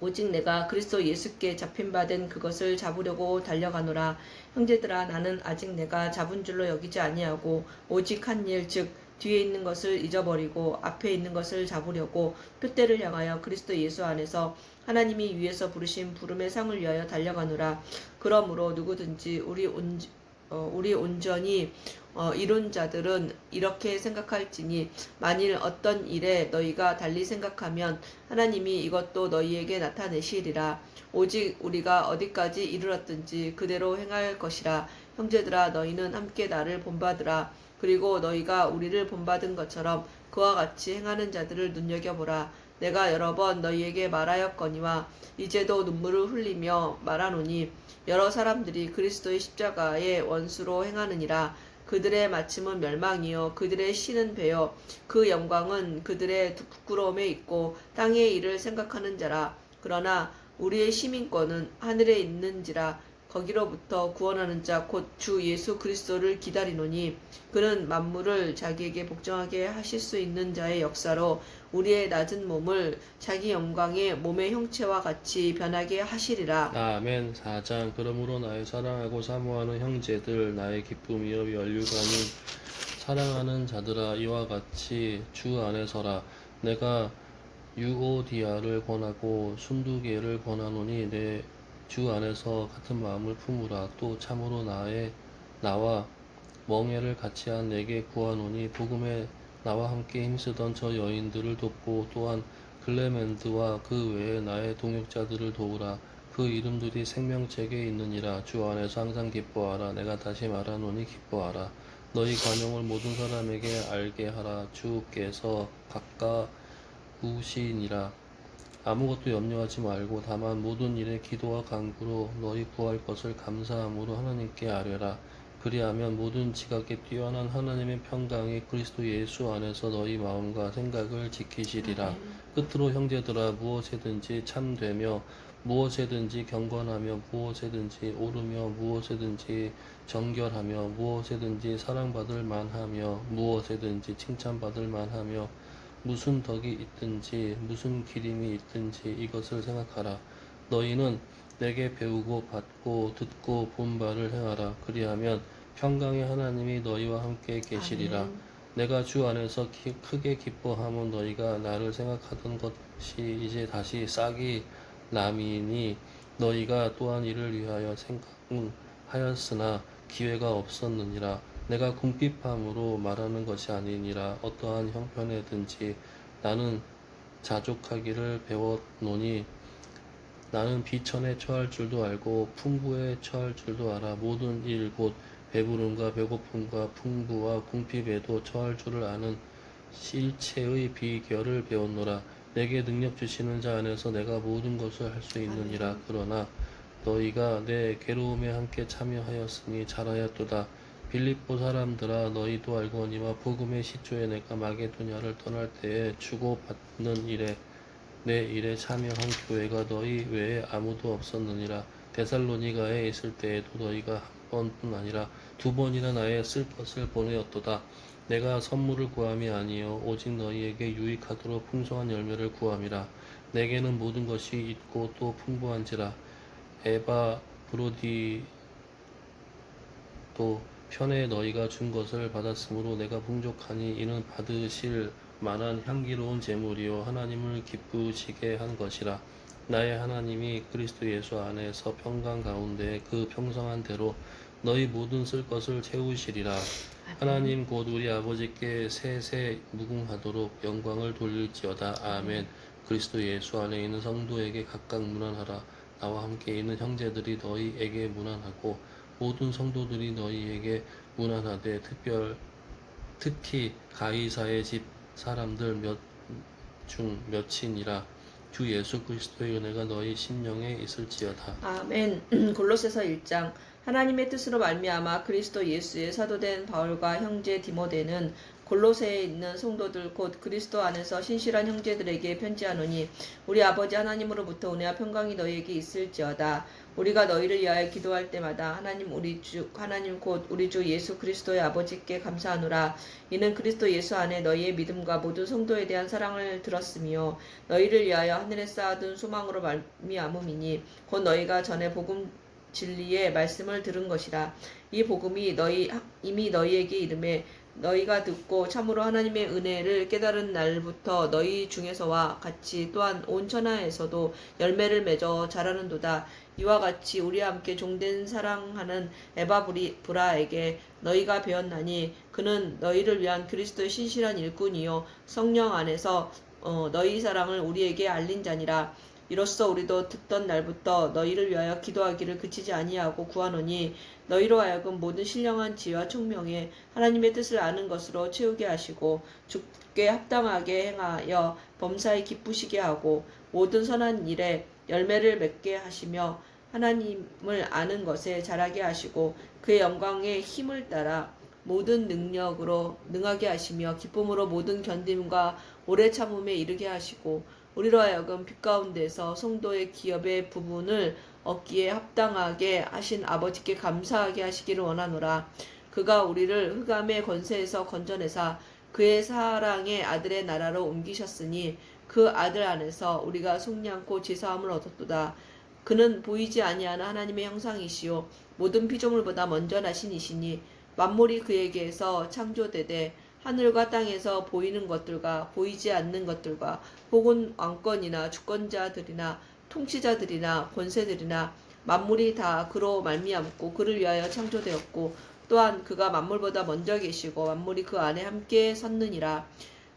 오직 내가 그리스도 예수께 잡힌 바 된 그것을 잡으려고 달려가노라. 형제들아 나는 아직 내가 잡은 줄로 여기지 아니하고 오직 한 일 즉 뒤에 있는 것을 잊어버리고 앞에 있는 것을 잡으려고 표대를 향하여 그리스도 예수 안에서 하나님이 위에서 부르신 부름의 상을 위하여 달려가노라. 그러므로 누구든지 우리 온전히 이룬 자들은 이렇게 생각할지니 만일 어떤 일에 너희가 달리 생각하면 하나님이 이것도 너희에게 나타내시리라. 오직 우리가 어디까지 이르렀든지 그대로 행할 것이라. 형제들아 너희는 함께 나를 본받으라. 그리고 너희가 우리를 본받은 것처럼 그와 같이 행하는 자들을 눈여겨보라. 내가 여러 번 너희에게 말하였거니와 이제도 눈물을 흘리며 말하노니 여러 사람들이 그리스도의 십자가의 원수로 행하느니라. 그들의 마침은 멸망이요 그들의 신은 배요 그 영광은 그들의 부끄러움에 있고 땅의 일을 생각하는 자라. 그러나 우리의 시민권은 하늘에 있는지라. 거기로부터 구원하는 자 곧 주 예수 그리스도를 기다리노니 그는 만물을 자기에게 복종하게 하실 수 있는 자의 역사로 우리의 낮은 몸을 자기 영광의 몸의 형체와 같이 변하게 하시리라. 아멘. 4장. 그러므로 나의 사랑하고 사모하는 형제들 나의 기쁨이여 연류가는 사랑하는 자들아 이와 같이 주 안에서라. 내가 유오디아를 권하고 순두계를 권하노니 내 주 안에서 같은 마음을 품으라. 또 참으로 나와 멍에를 같이 한 내게 구하노니 복음에 나와 함께 힘쓰던 저 여인들을 돕고 또한 클레멘드와 그 외에 나의 동역자들을 도우라. 그 이름들이 생명책에 있느니라. 주 안에서 항상 기뻐하라. 내가 다시 말하노니 기뻐하라. 너희 관용을 모든 사람에게 알게 하라. 주께서 가까우시니라. 아무것도 염려하지 말고 다만 모든 일에 기도와 간구로 너희 구할 것을 감사함으로 하나님께 아뢰라. 그리하면 모든 지각에 뛰어난 하나님의 평강이 그리스도 예수 안에서 너희 마음과 생각을 지키시리라. 끝으로 형제들아 무엇에든지 참되며 무엇에든지 경건하며 무엇에든지 오르며 무엇에든지 정결하며 무엇에든지 사랑받을 만하며 무엇에든지 칭찬받을 만하며 무슨 덕이 있든지 무슨 기림이 있든지 이것을 생각하라. 너희는 내게 배우고 받고 듣고 본 바를 행하라. 그리하면 평강의 하나님이 너희와 함께 계시리라. 아멘. 내가 주 안에서 크게 기뻐함은 너희가 나를 생각하던 것이 이제 다시 싹이 남이니 너희가 또한 이를 위하여 생각은 하였으나 기회가 없었느니라. 내가 궁핍함으로 말하는 것이 아니니라. 어떠한 형편에든지 나는 자족하기를 배웠노니 나는 비천에 처할 줄도 알고 풍부에 처할 줄도 알아. 모든 일 곧 배부름과 배고픔과 풍부와 궁핍에도 처할 줄을 아는 실체의 비결을 배웠노라. 내게 능력 주시는 자 안에서 내가 모든 것을 할 수 있느니라. 아멘. 그러나 너희가 내 괴로움에 함께 참여하였으니 잘하였도다. 빌립보 사람들아, 너희도 알거니와 복음의 시초에 내가 마게도냐를 떠날 때에 주고받는 일에 내 일에 참여한 교회가 너희 외에 아무도 없었느니라. 데살로니가에 있을 때에도 너희가 한 번뿐 아니라 두 번이나 나의 쓸 것을 보내었도다. 내가 선물을 구함이 아니요 오직 너희에게 유익하도록 풍성한 열매를 구함이라. 내게는 모든 것이 있고 또 풍부한지라. 에바 브로디도 편에 너희가 준 것을 받았으므로 내가 풍족하니 이는 받으실 만한 향기로운 제물이요 하나님을 기쁘시게 한 것이라. 나의 하나님이 그리스도 예수 안에서 평강 가운데 그 평성한 대로 너희 모든 쓸 것을 채우시리라. 하나님 곧 우리 아버지께 세세 무궁하도록 영광을 돌릴지어다. 아멘. 그리스도 예수 안에 있는 성도에게 각각 문안하라. 나와 함께 있는 형제들이 너희에게 문안하고 모든 성도들이 너희에게 문안하되 특히 가이사의 집 사람들 중 몇이니라. 주 예수 그리스도의 은혜가 너희 심령에 있을지어다. 아멘. 골로새서 1장. 하나님의 뜻으로 말미암아 그리스도 예수의 사도된 바울과 형제 디모데는 골로새에 있는 성도들 곧 그리스도 안에서 신실한 형제들에게 편지하노니 우리 아버지 하나님으로부터 은혜와 평강이 너희에게 있을지어다. 우리가 너희를 위하여 기도할 때마다 하나님 곧 우리 주 예수 그리스도의 아버지께 감사하노라. 이는 그리스도 예수 안에 너희의 믿음과 모든 성도에 대한 사랑을 들었으며 너희를 위하여 하늘에 쌓아둔 소망으로 말미암음이니 곧 너희가 전에 복음 진리의 말씀을 들은 것이라. 이 복음이 이미 너희에게 이름에 너희가 듣고 참으로 하나님의 은혜를 깨달은 날부터 너희 중에서와 같이 또한 온 천하에서도 열매를 맺어 자라는도다. 이와 같이 우리와 함께 종된 사랑하는 에바브라에게 너희가 배웠나니 그는 너희를 위한 그리스도의 신실한 일꾼이요 성령 안에서 너희 사랑을 우리에게 알린 자니라. 이로써 우리도 듣던 날부터 너희를 위하여 기도하기를 그치지 아니하고 구하노니 너희로 하여금 모든 신령한 지혜와 총명에 하나님의 뜻을 아는 것으로 채우게 하시고 주께 합당하게 행하여 범사에 기쁘시게 하고 모든 선한 일에 열매를 맺게 하시며 하나님을 아는 것에 자라게 하시고 그의 영광의 힘을 따라 모든 능력으로 능하게 하시며 기쁨으로 모든 견딤과 오래 참음에 이르게 하시고 우리로 하여금 빛 가운데서 성도의 기업의 부분을 얻기에 합당하게 하신 아버지께 감사하게 하시기를 원하노라. 그가 우리를 흑암의 권세에서 건져내사 그의 사랑의 아들의 나라로 옮기셨으니 그 아들 안에서 우리가 속량코 지사함을 얻었도다. 그는 보이지 아니하는 하나님의 형상이시요 모든 피조물보다 먼저 나신 이시니 만물이 그에게서 창조되되 하늘과 땅에서 보이는 것들과 보이지 않는 것들과 혹은 왕권이나 주권자들이나 통치자들이나 권세들이나 만물이 다 그로 말미암고 그를 위하여 창조되었고 또한 그가 만물보다 먼저 계시고 만물이 그 안에 함께 섰느니라.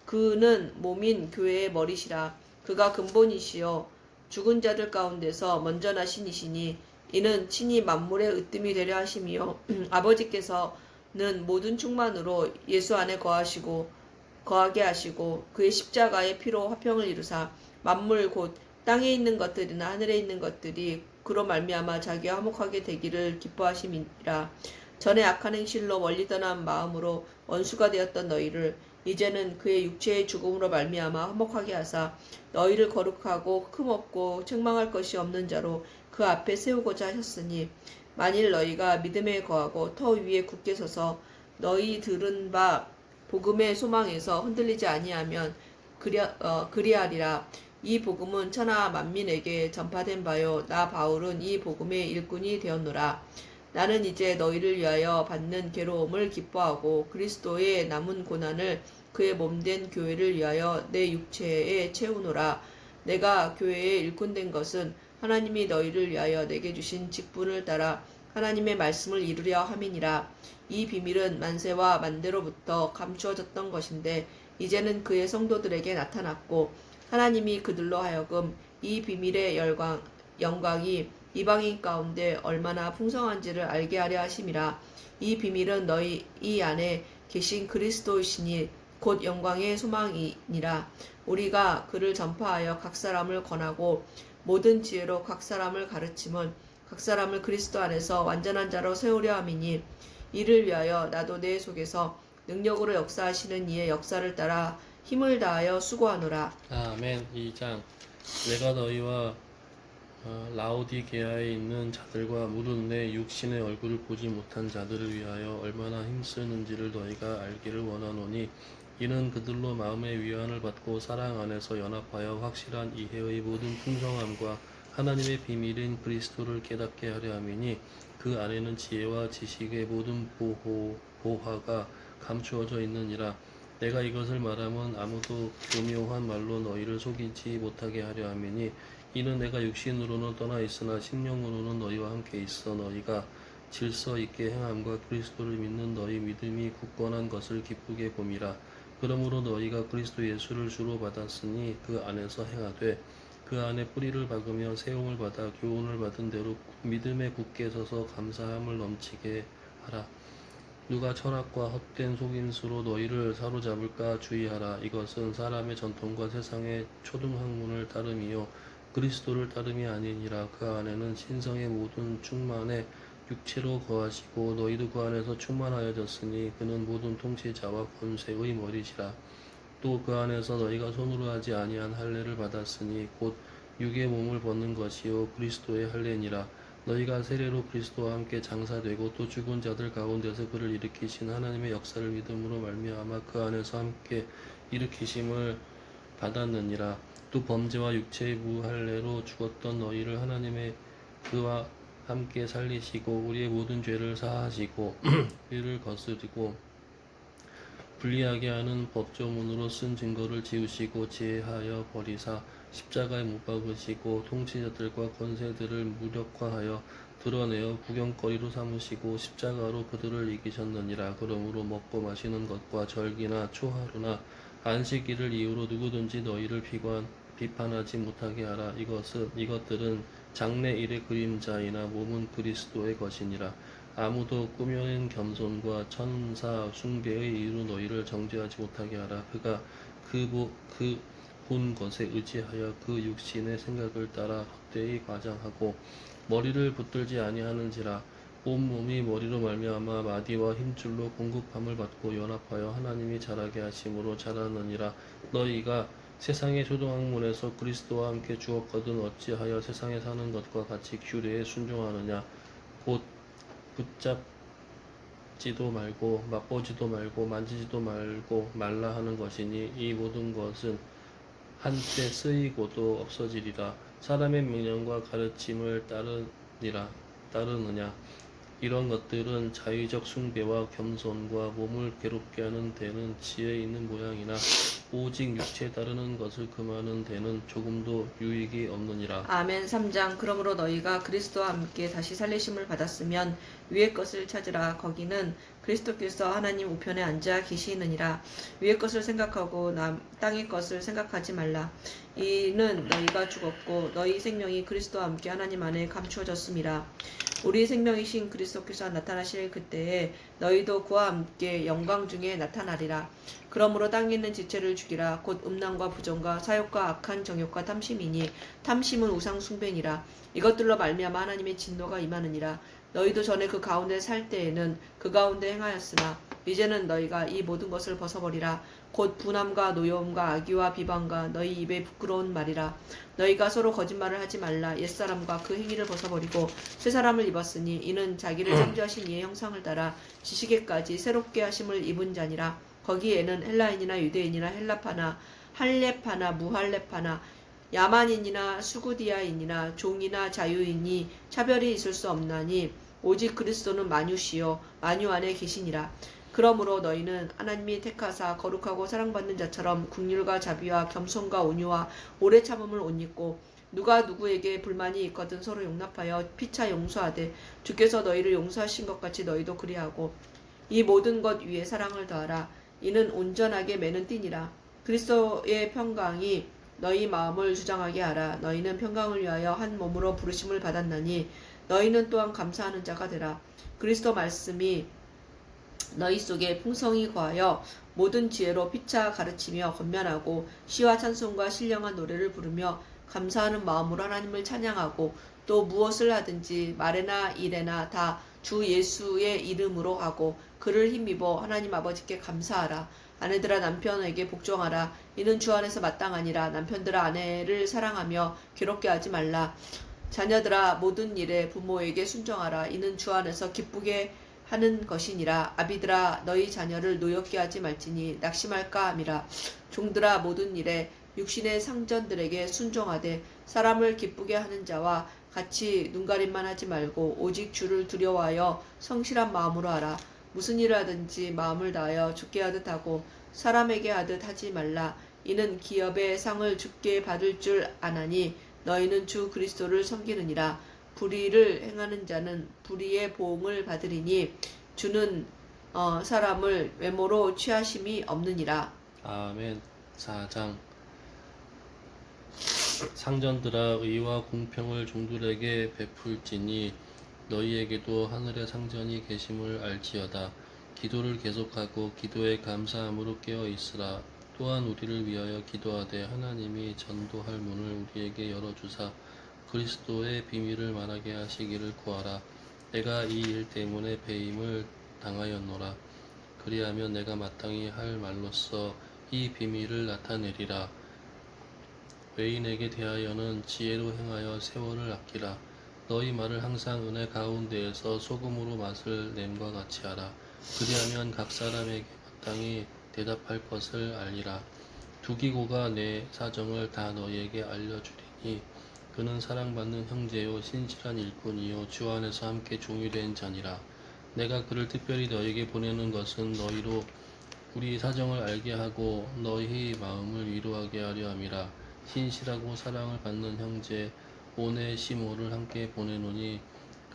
그는 몸인 교회의 머리시라. 그가 근본이시요 죽은 자들 가운데서 먼저 나신 이시니 이는 친히 만물의 으뜸이 되려 하심이요 아버지께서는 모든 충만으로 예수 안에 거하게 하시고 그의 십자가의 피로 화평을 이루사 만물 곧 땅에 있는 것들이나 하늘에 있는 것들이 그로 말미암아 자기와 화목하게 되기를 기뻐하심이라. 전에 악한 행실로 멀리 떠난 마음으로 원수가 되었던 너희를 이제는 그의 육체의 죽음으로 말미암아 화목하게 하사 너희를 거룩하고 흠없고 책망할 것이 없는 자로 그 앞에 세우고자 하셨으니 만일 너희가 믿음에 거하고 터 위에 굳게 서서 너희 들은 바 복음의 소망에서 흔들리지 아니하면 그리하리라. 이 복음은 천하 만민에게 전파된 바요 나 바울은 이 복음의 일꾼이 되었노라. 나는 이제 너희를 위하여 받는 괴로움을 기뻐하고 그리스도의 남은 고난을 그의 몸된 교회를 위하여 내 육체에 채우노라. 내가 교회의 일꾼 된 것은 하나님이 너희를 위하여 내게 주신 직분을 따라 하나님의 말씀을 이루려 함이니라. 이 비밀은 만세와 만대로부터 감추어졌던 것인데 이제는 그의 성도들에게 나타났고 하나님이 그들로 하여금 이 비밀의 영광이 이방인 가운데 얼마나 풍성한지를 알게 하려 하심이라. 이 비밀은 너희 이 안에 계신 그리스도이시니 곧 영광의 소망이니라. 우리가 그를 전파하여 각 사람을 권하고 모든 지혜로 각 사람을 가르침은 각 사람을 그리스도 안에서 완전한 자로 세우려 함이니 이를 위하여 나도 내 속에서 능력으로 역사하시는 이의 역사를 따라 힘을 다하여 수고하노라. 아멘. 2장. 내가 너희와 라오디게아에 있는 자들과 무릇 내 육신의 얼굴을 보지 못한 자들을 위하여 얼마나 힘쓰는지를 너희가 알기를 원하노니 이는 그들로 마음의 위안을 받고 사랑 안에서 연합하여 확실한 이해의 모든 풍성함과 하나님의 비밀인 그리스도를 깨닫게 하려 함이니 그 안에는 지혜와 지식의 모든 보화가 감추어져 있느니라. 내가 이것을 말하면 아무도 교묘한 말로 너희를 속이지 못하게 하려 함이니 이는 내가 육신으로는 떠나 있으나 심령으로는 너희와 함께 있어 너희가 질서 있게 행함과 그리스도를 믿는 너희 믿음이 굳건한 것을 기쁘게 봄이라. 그러므로 너희가 그리스도 예수를 주로 받았으니 그 안에서 행하되 그 안에 뿌리를 박으며 세움을 받아 교훈을 받은 대로 믿음에 굳게 서서 감사함을 넘치게 하라. 누가 철학과 헛된 속임수로 너희를 사로잡을까 주의하라. 이것은 사람의 전통과 세상의 초등학문을 따름이요 그리스도를 따름이 아니니라. 그 안에는 신성의 모든 충만에 육체로 거하시고 너희도 그 안에서 충만하여졌으니 그는 모든 통치자와 권세의 머리시라. 또 그 안에서 너희가 손으로 하지 아니한 할례를 받았으니 곧 육의 몸을 벗는 것이요 그리스도의 할례니라. 너희가 세례로 그리스도와 함께 장사되고 또 죽은 자들 가운데서 그를 일으키신 하나님의 역사를 믿음으로 말미암아 그 안에서 함께 일으키심을 받았느니라. 또 범죄와 육체의 무할례로 죽었던 너희를 하나님의 그와 함께 살리시고 우리의 모든 죄를 사하시고 우리를 거스리고 불리하게 하는 법조문으로 쓴 증거를 지우시고 제하여 버리사 십자가에 못 박으시고 통치자들과 권세들을 무력화하여 드러내어 구경거리로 삼으시고 십자가로 그들을 이기셨느니라. 그러므로 먹고 마시는 것과 절기나 초하루나 안식일을 이유로 누구든지 너희를 비판하지 못하게 하라. 이것들은 장래일의 그림자이나 몸은 그리스도의 것이니라. 아무도 꾸며낸 겸손과 천사 숭배의 이유로 너희를 정죄하지 못하게 하라. 그가 그 본 것에 의지하여 그 육신의 생각을 따라 헛되이 과장하고 머리를 붙들지 아니하는지라. 온 몸이 머리로 말미암아 마디와 힘줄로 공급함을 받고 연합하여 하나님이 자라게 하심으로 자라느니라. 너희가 세상의 초등학문에서 그리스도와 함께 주었거든 어찌하여 세상에 사는 것과 같이 규례에 순종하느냐. 곧 붙잡지도 말고 맛보지도 말고 만지지도 말라 하는 것이니 이 모든 것은 한때 쓰이고도 없어지리라. 사람의 명령과 가르침을 따르느냐. 이런 것들은 자의적 숭배와 겸손과 몸을 괴롭게 하는 데는 지혜 있는 모양이나 오직 육체에 따르는 것을 금하는 데는 조금도 유익이 없느니라. 아멘. 3장. 그러므로 너희가 그리스도와 함께 다시 살리심을 받았으면 위의 것을 찾으라. 거기는 그리스도께서 하나님 우편에 앉아 계시느니라. 위의 것을 생각하고 땅의 것을 생각하지 말라. 이는 너희가 죽었고 너희 생명이 그리스도와 함께 하나님 안에 감추어졌음이라. 우리 생명이신 그리스도께서 나타나실 그때에 너희도 그와 함께 영광 중에 나타나리라. 그러므로 땅에 있는 지체를 죽이라. 곧 음란과 부정과 사욕과 악한 정욕과 탐심이니 탐심은 우상 숭배니라. 이것들로 말미암아 하나님의 진노가 임하느니라. 너희도 전에 그 가운데 살 때에는 그 가운데 행하였으나 이제는 너희가 이 모든 것을 벗어버리라. 곧 분함과 노여움과 악의와 비방과 너희 입에 부끄러운 말이라. 너희가 서로 거짓말을 하지 말라. 옛사람과 그 행위를 벗어버리고 새사람을 입었으니 이는 자기를 창조하신 이의 형상을 따라 지식에까지 새롭게 하심을 입은 자니라. 거기에는 헬라인이나 유대인이나 헬라파나 할렙하나 무할렙하나 야만인이나 수구디아인이나 종이나 자유인이 차별이 있을 수 없나니 오직 그리스도는 만유시요 만유 안에 계시니라. 그러므로 너희는 하나님이 택하사 거룩하고 사랑받는 자처럼 긍휼과 자비와 겸손과 온유와 오래 참음을 옷 입고 누가 누구에게 불만이 있거든 서로 용납하여 피차 용서하되 주께서 너희를 용서하신 것 같이 너희도 그리하고 이 모든 것 위에 사랑을 더하라. 이는 온전하게 매는 띠니라. 그리스도의 평강이 너희 마음을 주장하게 하라. 너희는 평강을 위하여 한 몸으로 부르심을 받았나니 너희는 또한 감사하는 자가 되라. 그리스도 말씀이 너희 속에 풍성히 거하여 모든 지혜로 피차 가르치며 권면하고 시와 찬송과 신령한 노래를 부르며 감사하는 마음으로 하나님을 찬양하고 또 무엇을 하든지 말에나 일에나 다 주 예수의 이름으로 하고 그를 힘입어 하나님 아버지께 감사하라. 아내들아 남편에게 복종하라. 이는 주 안에서 마땅하니라. 남편들아 아내를 사랑하며 괴롭게 하지 말라. 자녀들아 모든 일에 부모에게 순종하라. 이는 주 안에서 기쁘게 하는 것이니라. 아비들아 너희 자녀를 노엽게 하지 말지니 낙심할까 함이라. 종들아 모든 일에 육신의 상전들에게 순종하되 사람을 기쁘게 하는 자와 같이 눈가림만 하지 말고 오직 주를 두려워하여 성실한 마음으로 하라. 무슨 일을 하든지 마음을 다하여 주께 하듯 하고 사람에게 하듯 하지 말라. 이는 기업의 상을 주께 받을 줄 아나니 너희는 주 그리스도를 섬기느니라. 불의를 행하는 자는 불의의 보응을 받으리니 주는 사람을 외모로 취하심이 없느니라. 아멘. 4장. 상전들아 의와 공평을 종들에게 베풀지니 너희에게도 하늘의 상전이 계심을 알지어다. 기도를 계속하고 기도에 감사함으로 깨어 있으라. 또한 우리를 위하여 기도하되 하나님이 전도할 문을 우리에게 열어주사 그리스도의 비밀을 말하게 하시기를 구하라. 내가 이 일 때문에 배임을 당하였노라. 그리하면 내가 마땅히 할 말로써 이 비밀을 나타내리라. 외인에게 대하여는 지혜로 행하여 세월을 아끼라. 너희 말을 항상 은혜 가운데에서 소금으로 맛을 냄과 같이 하라. 그리하면 각 사람에게 마땅히 대답할 것을 알리라. 두기고가 내 사정을 다 너희에게 알려주리니 그는 사랑받는 형제요 신실한 일꾼이요 주 안에서 함께 종이 된 자니라. 내가 그를 특별히 너희에게 보내는 것은 너희로 우리 사정을 알게 하고 너희 마음을 위로하게 하려 함이라. 신실하고 사랑을 받는 형제 오네시모를 함께 보내노니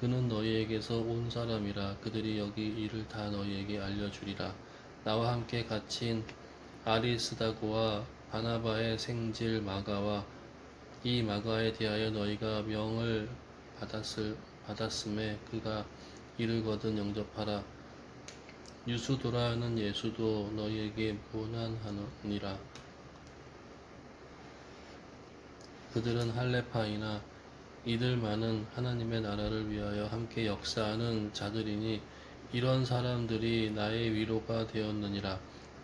그는 너희에게서 온 사람이라. 그들이 여기 일을 다 너희에게 알려주리라. 나와 함께 갇힌 아리스다고와 바나바의 생질 마가와 이 마가에 대하여 너희가 명을 받았음에 그가 이르거든 영접하라. 유수도라 하는 예수도 너희에게 문안하느니라. 그들은 할레파이나 이들만은 하나님의 나라를 위하여 함께 역사하는 자들이니 이런 사람들이 나의 위로가 되었느니라.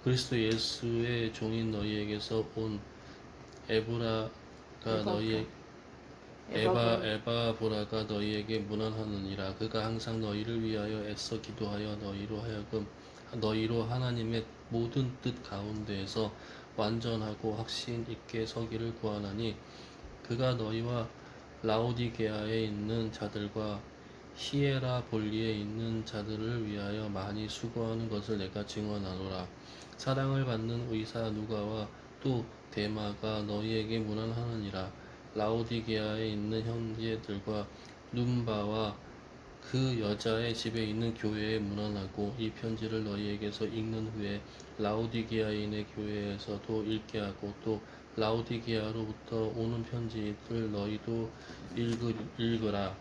그리스도 예수의 종인 너희에게서 온 에바보라가 너희에게 문안하느니라. 그가 항상 너희를 위하여 애써 기도하여 너희로 하나님의 모든 뜻 가운데에서 완전하고 확신 있게 서기를 구하나니 그가 너희와 라오디게아에 있는 자들과 히에라볼리에 있는 자들을 위하여 많이 수고하는 것을 내가 증언하노라. 사랑을 받는 의사 누가와 또 데마가 너희에게 문안하느니라. 라오디게아에 있는 형제들과 눈바와 그 여자의 집에 있는 교회에 문안하고 이 편지를 너희에게서 읽는 후에 라오디게아인의 교회에서도 읽게 하고 또 라오디게아로부터 오는 편지를 너희도 읽으라.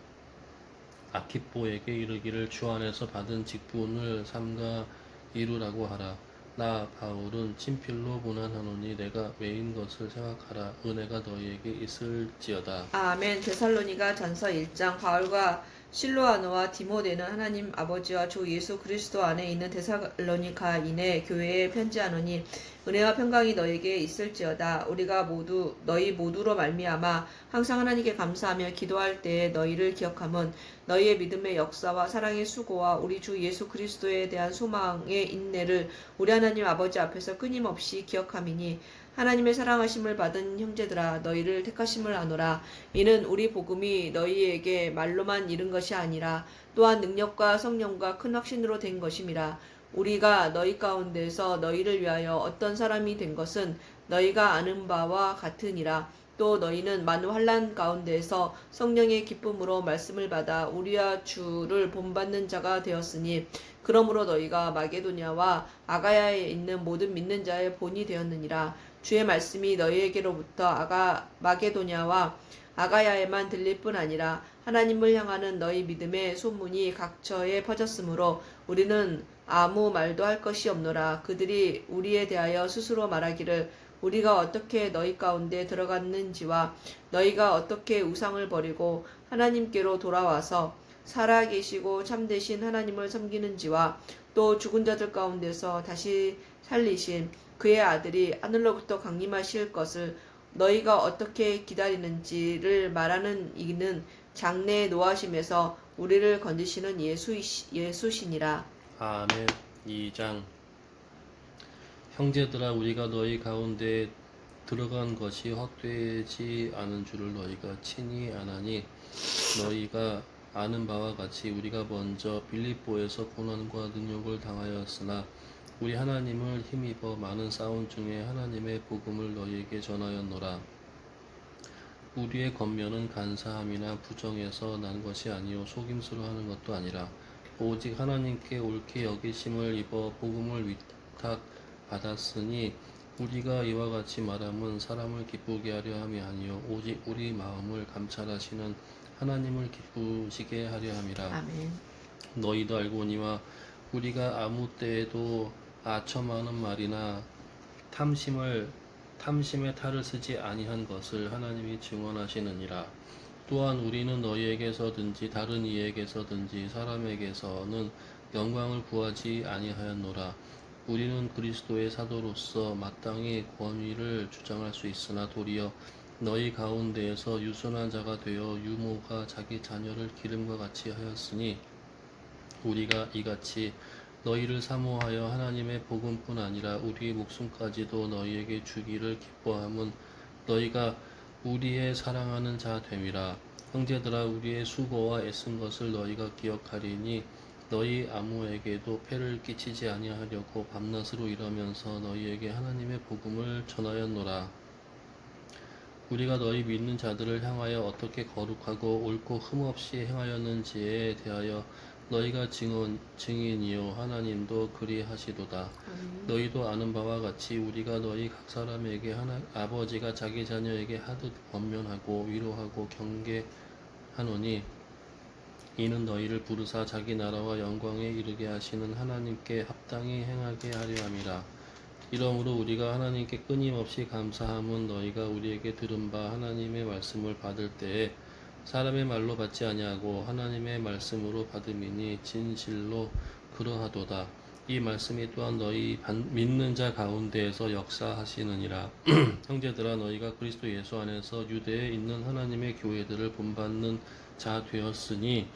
아키포에게 이르기를 주 안에서 받은 직분을 삼가 이루라고 하라. 나 바울은 친필로 문안하노니 내가 외인 것을 생각하라. 은혜가 너희에게 있을지어다. 아멘. 데살로니가 전서 1장. 바울과 실로아노와 디모데는 하나님 아버지와 주 예수 그리스도 안에 있는 데살로니가인의 교회에 편지하노니 은혜와 평강이 너희에게 있을지어다. 우리가 너희 모두로 말미암아 항상 하나님께 감사하며 기도할 때에 너희를 기억함은 너희의 믿음의 역사와 사랑의 수고와 우리 주 예수 그리스도에 대한 소망의 인내를 우리 하나님 아버지 앞에서 끊임없이 기억함이니 하나님의 사랑하심을 받은 형제들아 너희를 택하심을 아노라. 이는 우리 복음이 너희에게 말로만 이른 것이 아니라 또한 능력과 성령과 큰 확신으로 된 것임이라. 우리가 너희 가운데서 너희를 위하여 어떤 사람이 된 것은 너희가 아는 바와 같으니라. 또 너희는 많은 환난 가운데서 성령의 기쁨으로 말씀을 받아 우리와 주를 본받는 자가 되었으니 그러므로 너희가 마게도냐와 아가야에 있는 모든 믿는 자의 본이 되었느니라. 주의 말씀이 너희에게로부터 마게도냐와 아가야에만 들릴 뿐 아니라 하나님을 향하는 너희 믿음의 소문이 각처에 퍼졌으므로 우리는 아무 말도 할 것이 없노라. 그들이 우리에 대하여 스스로 말하기를 우리가 어떻게 너희 가운데 들어갔는지와 너희가 어떻게 우상을 버리고 하나님께로 돌아와서 살아계시고 참되신 하나님을 섬기는지와 또 죽은 자들 가운데서 다시 살리신 그의 아들이 하늘로부터 강림하실 것을 너희가 어떻게 기다리는지를 말하는 이는 장래의 노하심에서 우리를 건지시는 예수시니라. 아멘. 2장. 형제들아 우리가 너희 가운데 들어간 것이 헛되지 않은 줄을 너희가 친히 아나니 너희가 아는 바와 같이 우리가 먼저 빌립보에서 고난과 능욕을 당하였으나 우리 하나님을 힘입어 많은 싸움 중에 하나님의 복음을 너희에게 전하였노라. 우리의 권면은 간사함이나 부정에서 난 것이 아니요 속임수로 하는 것도 아니라 오직 하나님께 옳게 여기심을 입어 복음을 위탁받았으니 우리가 이와 같이 말함은 사람을 기쁘게 하려 함이 아니요 오직 우리 마음을 감찰하시는 하나님을 기쁘시게 하려 함이라. 아멘. 너희도 알고니와 우리가 아무 때에도 아첨하는 말이나 탐심의 탈을 쓰지 아니한 것을 하나님이 증언하시느니라. 또한 우리는 너희에게서든지 다른 이에게서든지 사람에게서는 영광을 구하지 아니하였노라. 우리는 그리스도의 사도로서 마땅히 권위를 주장할 수 있으나 도리어 너희 가운데에서 유순한 자가 되어 유모가 자기 자녀를 기름과 같이 하였으니 우리가 이같이 너희를 사모하여 하나님의 복음뿐 아니라 우리의 목숨까지도 너희에게 주기를 기뻐함은 너희가 우리의 사랑하는 자 됨이라. 형제들아 우리의 수고와 애쓴 것을 너희가 기억하리니 너희 아무에게도 폐를 끼치지 아니하려고 밤낮으로 일하면서 너희에게 하나님의 복음을 전하였노라. 우리가 너희 믿는 자들을 향하여 어떻게 거룩하고 옳고 흠없이 행하였는지에 대하여 너희가 증인이요 하나님도 그리하시도다. 너희도 아는 바와 같이 우리가 너희 각 사람에게 아버지가 자기 자녀에게 하듯 권면하고 위로하고 경계하노니 이는 너희를 부르사 자기 나라와 영광에 이르게 하시는 하나님께 합당히 행하게 하려 함이라. 이러므로 우리가 하나님께 끊임없이 감사함은 너희가 우리에게 들은 바 하나님의 말씀을 받을 때에 사람의 말로 받지 아니하고 하나님의 말씀으로 받음이니 진실로 그러하도다. 이 말씀이 또한 너희 믿는 자 가운데에서 역사하시느니라. 형제들아 너희가 그리스도 예수 안에서 유대에 있는 하나님의 교회들을 본받는 자 되었으니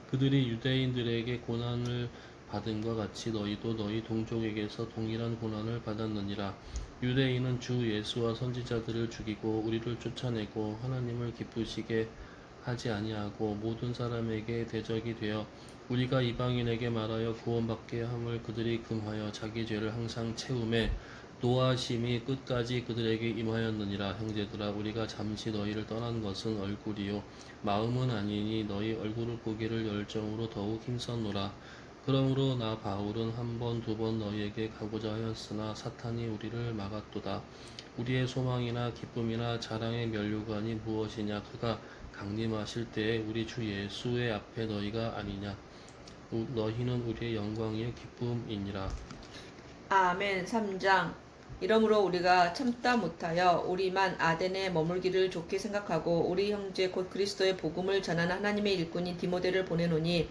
그들이 유대인들에게 고난을 받음과 같이 너희도 너희 동족에게서 동일한 고난을 받았느니라. 유대인은 주 예수와 선지자들을 죽이고 우리를 쫓아내고 하나님을 기쁘시게 하지 아니하고 모든 사람에게 대적이 되어 우리가 이방인에게 말하여 구원받게 함을 그들이 금하여 자기 죄를 항상 채우매 노하심이 끝까지 그들에게 임하였느니라. 형제들아 우리가 잠시 너희를 떠난 것은 얼굴이요 마음은 아니니 너희 얼굴을 보기를 열정으로 더욱 힘썼노라. 그러므로 나 바울은 한 번 두 번 너희에게 가고자 하였으나 사탄이 우리를 막았도다. 우리의 소망이나 기쁨이나 자랑의 면류관이 무엇이냐? 그가 강림하실 때에 우리 주 예수의 앞에 너희가 아니냐? 너희는 우리의 영광이요 기쁨이니라. 아멘. 3장. 이러므로 우리가 참다 못하여 우리만 아덴에 머물기를 좋게 생각하고 우리 형제 곧 그리스도의 복음을 전하는 하나님의 일꾼인 디모데를 보내노니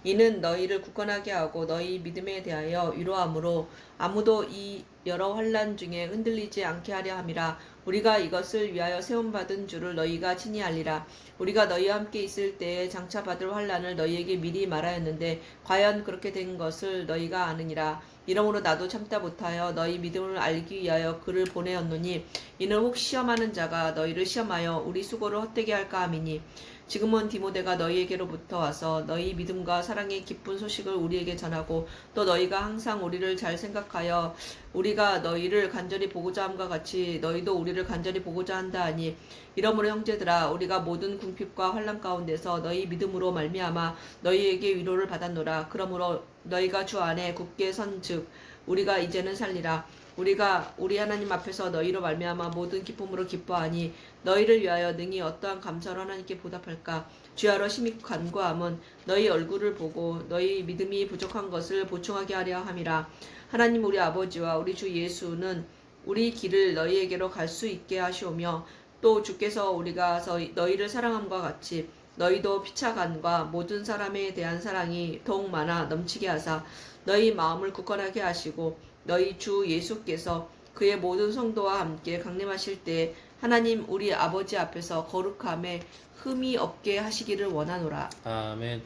이는 너희를 굳건하게 하고 너희 믿음에 대하여 위로함으로 아무도 이 여러 환난 중에 흔들리지 않게 하려 함이라. 우리가 이것을 위하여 세움받은 줄을 너희가 친히 알리라. 우리가 너희와 함께 있을 때에 장차 받을 환난을 너희에게 미리 말하였는데 과연 그렇게 된 것을 너희가 아느니라. 이러므로 나도 참다 못하여 너희 믿음을 알기 위하여 그를 보내었노니 이는 혹 시험하는 자가 너희를 시험하여 우리 수고를 헛되게 할까 함이니 지금은 디모데가 너희에게로부터 와서 너희 믿음과 사랑의 기쁜 소식을 우리에게 전하고 또 너희가 항상 우리를 잘 생각하여 우리가 너희를 간절히 보고자 함과 같이 너희도 우리를 간절히 보고자 한다 하니 이러므로 형제들아 우리가 모든 궁핍과 환난 가운데서 너희 믿음으로 말미암아 너희에게 위로를 받았노라. 그러므로 너희가 주 안에 굳게 선즉 우리가 이제는 살리라. 우리가 우리 하나님 앞에서 너희로 말미암아 모든 기쁨으로 기뻐하니 너희를 위하여 능히 어떠한 감사로 하나님께 보답할까. 주야로 심히 간구함은 너희 얼굴을 보고 너희 믿음이 부족한 것을 보충하게 하려 함이라. 하나님 우리 아버지와 우리 주 예수는 우리 길을 너희에게로 갈 수 있게 하시오며 또 주께서 우리가 너희를 사랑함과 같이 너희도 피차간과 모든 사람에 대한 사랑이 더욱 많아 넘치게 하사 너희 마음을 굳건하게 하시고 너희 주 예수께서 그의 모든 성도와 함께 강림하실 때 하나님 우리 아버지 앞에서 거룩함에 흠이 없게 하시기를 원하노라. 아멘.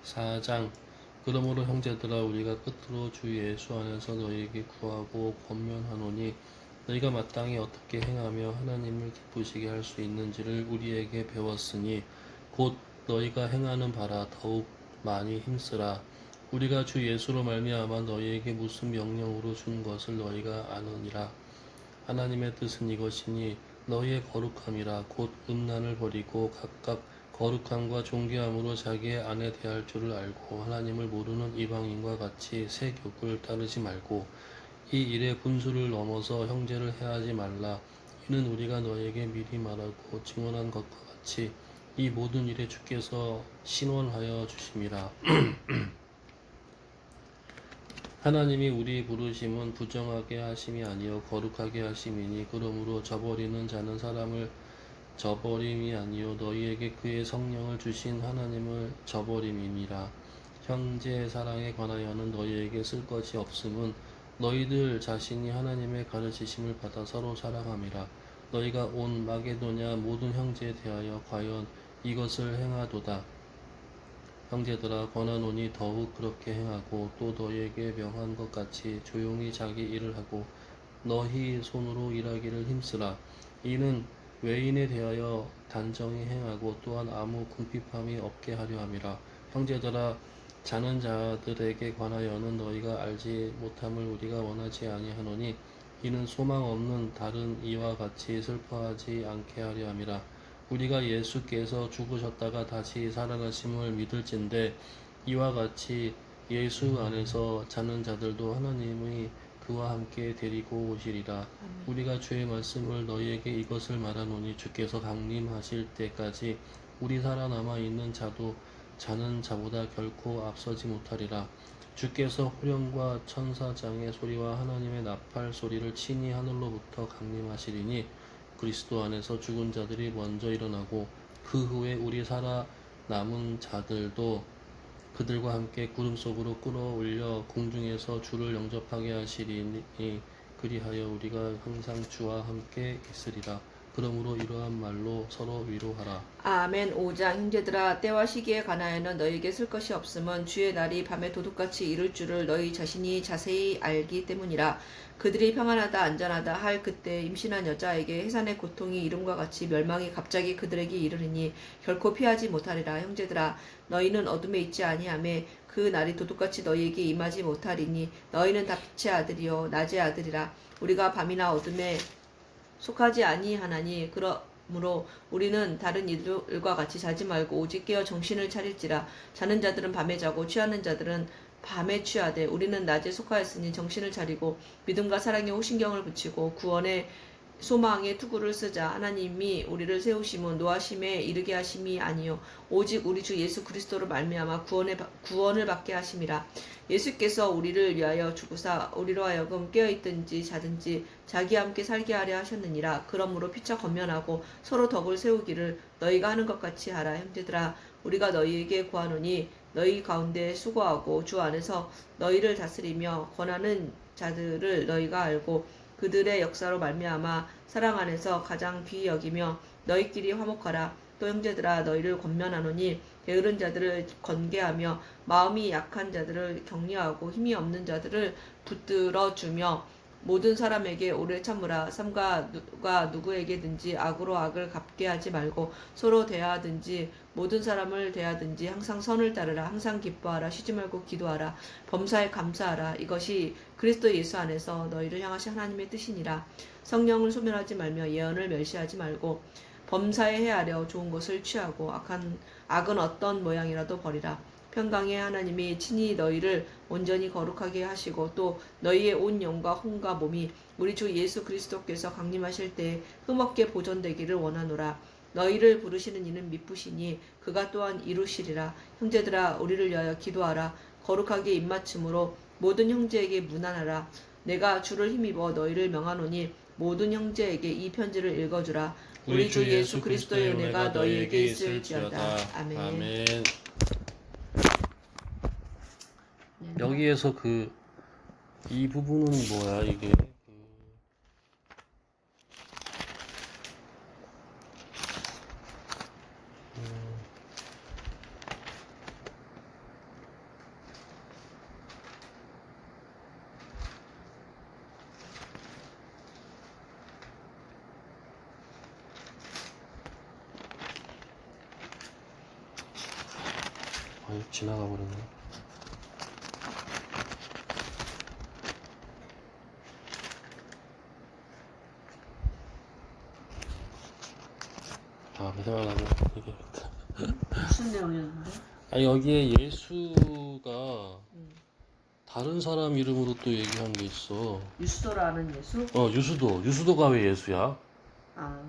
4장. 그러므로 형제들아 우리가 끝으로 주 예수 안에서 너희에게 구하고 권면하노니 너희가 마땅히 어떻게 행하며 하나님을 기쁘시게 할 수 있는지를 우리에게 배웠으니 곧 너희가 행하는 바라 더욱 많이 힘쓰라. 우리가 주 예수로 말미암아 너희에게 무슨 명령으로 준 것을 너희가 아느니라. 하나님의 뜻은 이것이니 너희의 거룩함이라. 곧 음란을 버리고 각각 거룩함과 존귀함으로 자기의 아내 대할 줄을 알고 하나님을 모르는 이방인과 같이 새 교훈을 따르지 말고 이 일의 분수를 넘어서 형제를 해하지 말라. 이는 우리가 너희에게 미리 말하고 증언한 것과 같이 이 모든 일에 주께서 신원하여 주심이라. 하나님이 우리 부르심은 부정하게 하심이 아니요 거룩하게 하심이니 그러므로 저버리는 자는 사람을 저버림이 아니요 너희에게 그의 성령을 주신 하나님을 저버림이니라. 형제 사랑에 관하여는 너희에게 쓸 것이 없음은 너희들 자신이 하나님의 가르치심을 받아 서로 사랑함이라. 너희가 온 마게도냐 모든 형제에 대하여 과연 이것을 행하도다. 형제들아 권하노니 더욱 그렇게 행하고 또 너희에게 명한 것 같이 조용히 자기 일을 하고 너희 손으로 일하기를 힘쓰라. 이는 외인에 대하여 단정히 행하고 또한 아무 궁핍함이 없게 하려 함이라. 형제들아 자는 자들에게 관하여는 너희가 알지 못함을 우리가 원하지 아니하노니 이는 소망 없는 다른 이와 같이 슬퍼하지 않게 하려 함이라. 우리가 예수께서 죽으셨다가 다시 살아나심을 믿을진대 이와 같이 예수 안에서 자는 자들도 하나님이 그와 함께 데리고 오시리라. 우리가 주의 말씀을 너희에게 이것을 말하노니 주께서 강림하실 때까지 우리 살아남아 있는 자도 자는 자보다 결코 앞서지 못하리라. 주께서 호령과 천사장의 소리와 하나님의 나팔 소리를 친히 하늘로부터 강림하시리니 그리스도 안에서 죽은 자들이 먼저 일어나고 그 후에 우리 살아남은 자들도 그들과 함께 구름 속으로 끌어올려 공중에서 주를 영접하게 하시리니 그리하여 우리가 항상 주와 함께 있으리라. 그러므로 이러한 말로 서로 위로하라. 아멘. 5장. 형제들아 때와 시기에 관하여는 너희에게 쓸 것이 없음은 주의 날이 밤에 도둑같이 이를 줄을 너희 자신이 자세히 알기 때문이라. 그들이 평안하다 안전하다 할 그때 임신한 여자에게 해산의 고통이 이름과 같이 멸망이 갑자기 그들에게 이르리니 결코 피하지 못하리라. 형제들아 너희는 어둠에 있지 아니하매 그 날이 도둑같이 너희에게 임하지 못하리니 너희는 다 빛의 아들이요 낮의 아들이라. 우리가 밤이나 어둠에 속하지 아니하나니 그러므로 우리는 다른 이들과 같이 자지 말고 오직 깨어 정신을 차릴지라. 자는 자들은 밤에 자고 취하는 자들은 밤에 취하되 우리는 낮에 속하였으니 정신을 차리고 믿음과 사랑에 호신경을 붙이고 구원의 소망의 투구를 쓰자. 하나님이 우리를 세우심은 노하심에 이르게 하심이 아니요 오직 우리 주 예수 그리스도로 말미암아 구원을 받게 하심이라. 예수께서 우리를 위하여 죽으사 우리로 하여금 깨어있든지 자든지 자기와 함께 살게 하려 하셨느니라. 그러므로 피차 권면하고 서로 덕을 세우기를 너희가 하는 것 같이 하라. 형제들아 우리가 너희에게 구하노니 너희 가운데 수고하고 주 안에서 너희를 다스리며 권하는 자들을 너희가 알고 그들의 역사로 말미암아 사랑 안에서 가장 귀히 여기며 너희끼리 화목하라. 또 형제들아 너희를 권면하노니 게으른 자들을 건개하며 마음이 약한 자들을 격려하고 힘이 없는 자들을 붙들어 주며 모든 사람에게 오래 참으라. 삼가 누가 누구에게든지 악으로 악을 갚게 하지 말고 서로 대하든지 모든 사람을 대하든지 항상 선을 따르라. 항상 기뻐하라. 쉬지 말고 기도하라. 범사에 감사하라. 이것이 그리스도 예수 안에서 너희를 향하신 하나님의 뜻이니라. 성령을 소멸하지 말며 예언을 멸시하지 말고 범사에 헤아려 좋은 것을 취하고 악은 어떤 모양이라도 버리라. 평강의 하나님이 친히 너희를 온전히 거룩하게 하시고 또 너희의 온 영과 혼과 몸이 우리 주 예수 그리스도께서 강림하실 때에 흠없게 보존되기를 원하노라. 너희를 부르시는 이는 미쁘시니 그가 또한 이루시리라. 형제들아 우리를 위하여 기도하라. 거룩하게 입맞춤으로 모든 형제에게 문안하라. 내가 주를 힘입어 너희를 명하노니 모든 형제에게 이 편지를 읽어주라. 우리 주 예수 그리스도의 은혜가 너희에게 있을지어다. 아멘. 여기에서 이 부분은 뭐야 이게? 지나가 버렸네. 생각나면 얘기하겠다. 무슨 내용이었는데? 아니 여기에 예수가 다른 사람 이름으로 또 얘기한 게 있어. 유스도라는 예수? 유수도가 왜 예수야? 아,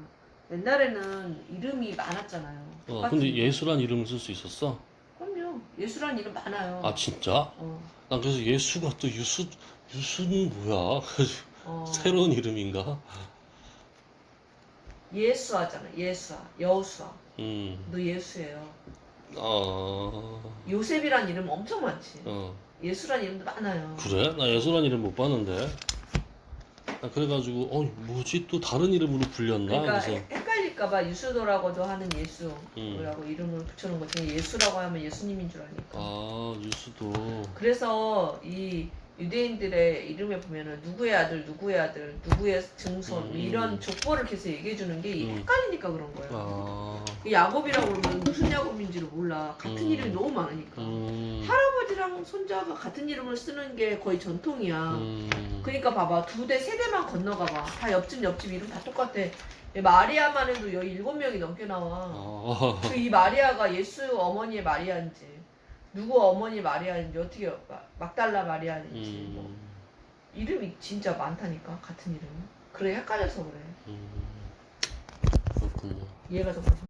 옛날에는 이름이 많았잖아요. 근데 예수란 이름을 쓸 수 있었어? 그럼요. 예수라는 이름 많아요. 아 진짜? 난 그래서 예수가 또 유수는 뭐야? 새로운 이름인가? 예수아 하잖아. 예수아, 여호수아. 너 예수예요. 요셉이란 이름 엄청 많지. 예수란 이름도 많아요. 그래? 나 예수란 이름 못 봤는데. 나 그래가지고 뭐지 또 다른 이름으로 불렸나? 그러니까 그래서 헷갈릴까봐 유수도라고도 하는 예수라고 이름을 붙여놓은 거지. 예수라고 하면 예수님인 줄 아니까. 유수도. 그래서 이 유대인들의 이름에 보면은 누구의 아들, 누구의 증손 이런 족보를 계속 얘기해주는 게 헷갈리니까 그런 거예요. 야곱이라고 그러면 무슨 야곱인지를 몰라. 같은 이름이 너무 많으니까. 할아버지랑 손자가 같은 이름을 쓰는 게 거의 전통이야. 그러니까 봐봐. 2대, 3대만 건너가봐. 다 옆집 이름 다 똑같아. 마리아만 해도 여기 7명이 넘게 나와. 이 마리아가 예수 어머니의 마리아인지 누구 어머니 마리아인지 어떻게 막달라 마리아인지 뭐. 이름이 진짜 많다니까 같은 이름이. 그래 헷갈려서 그래. 그렇군요. 이해가 좀 가죠.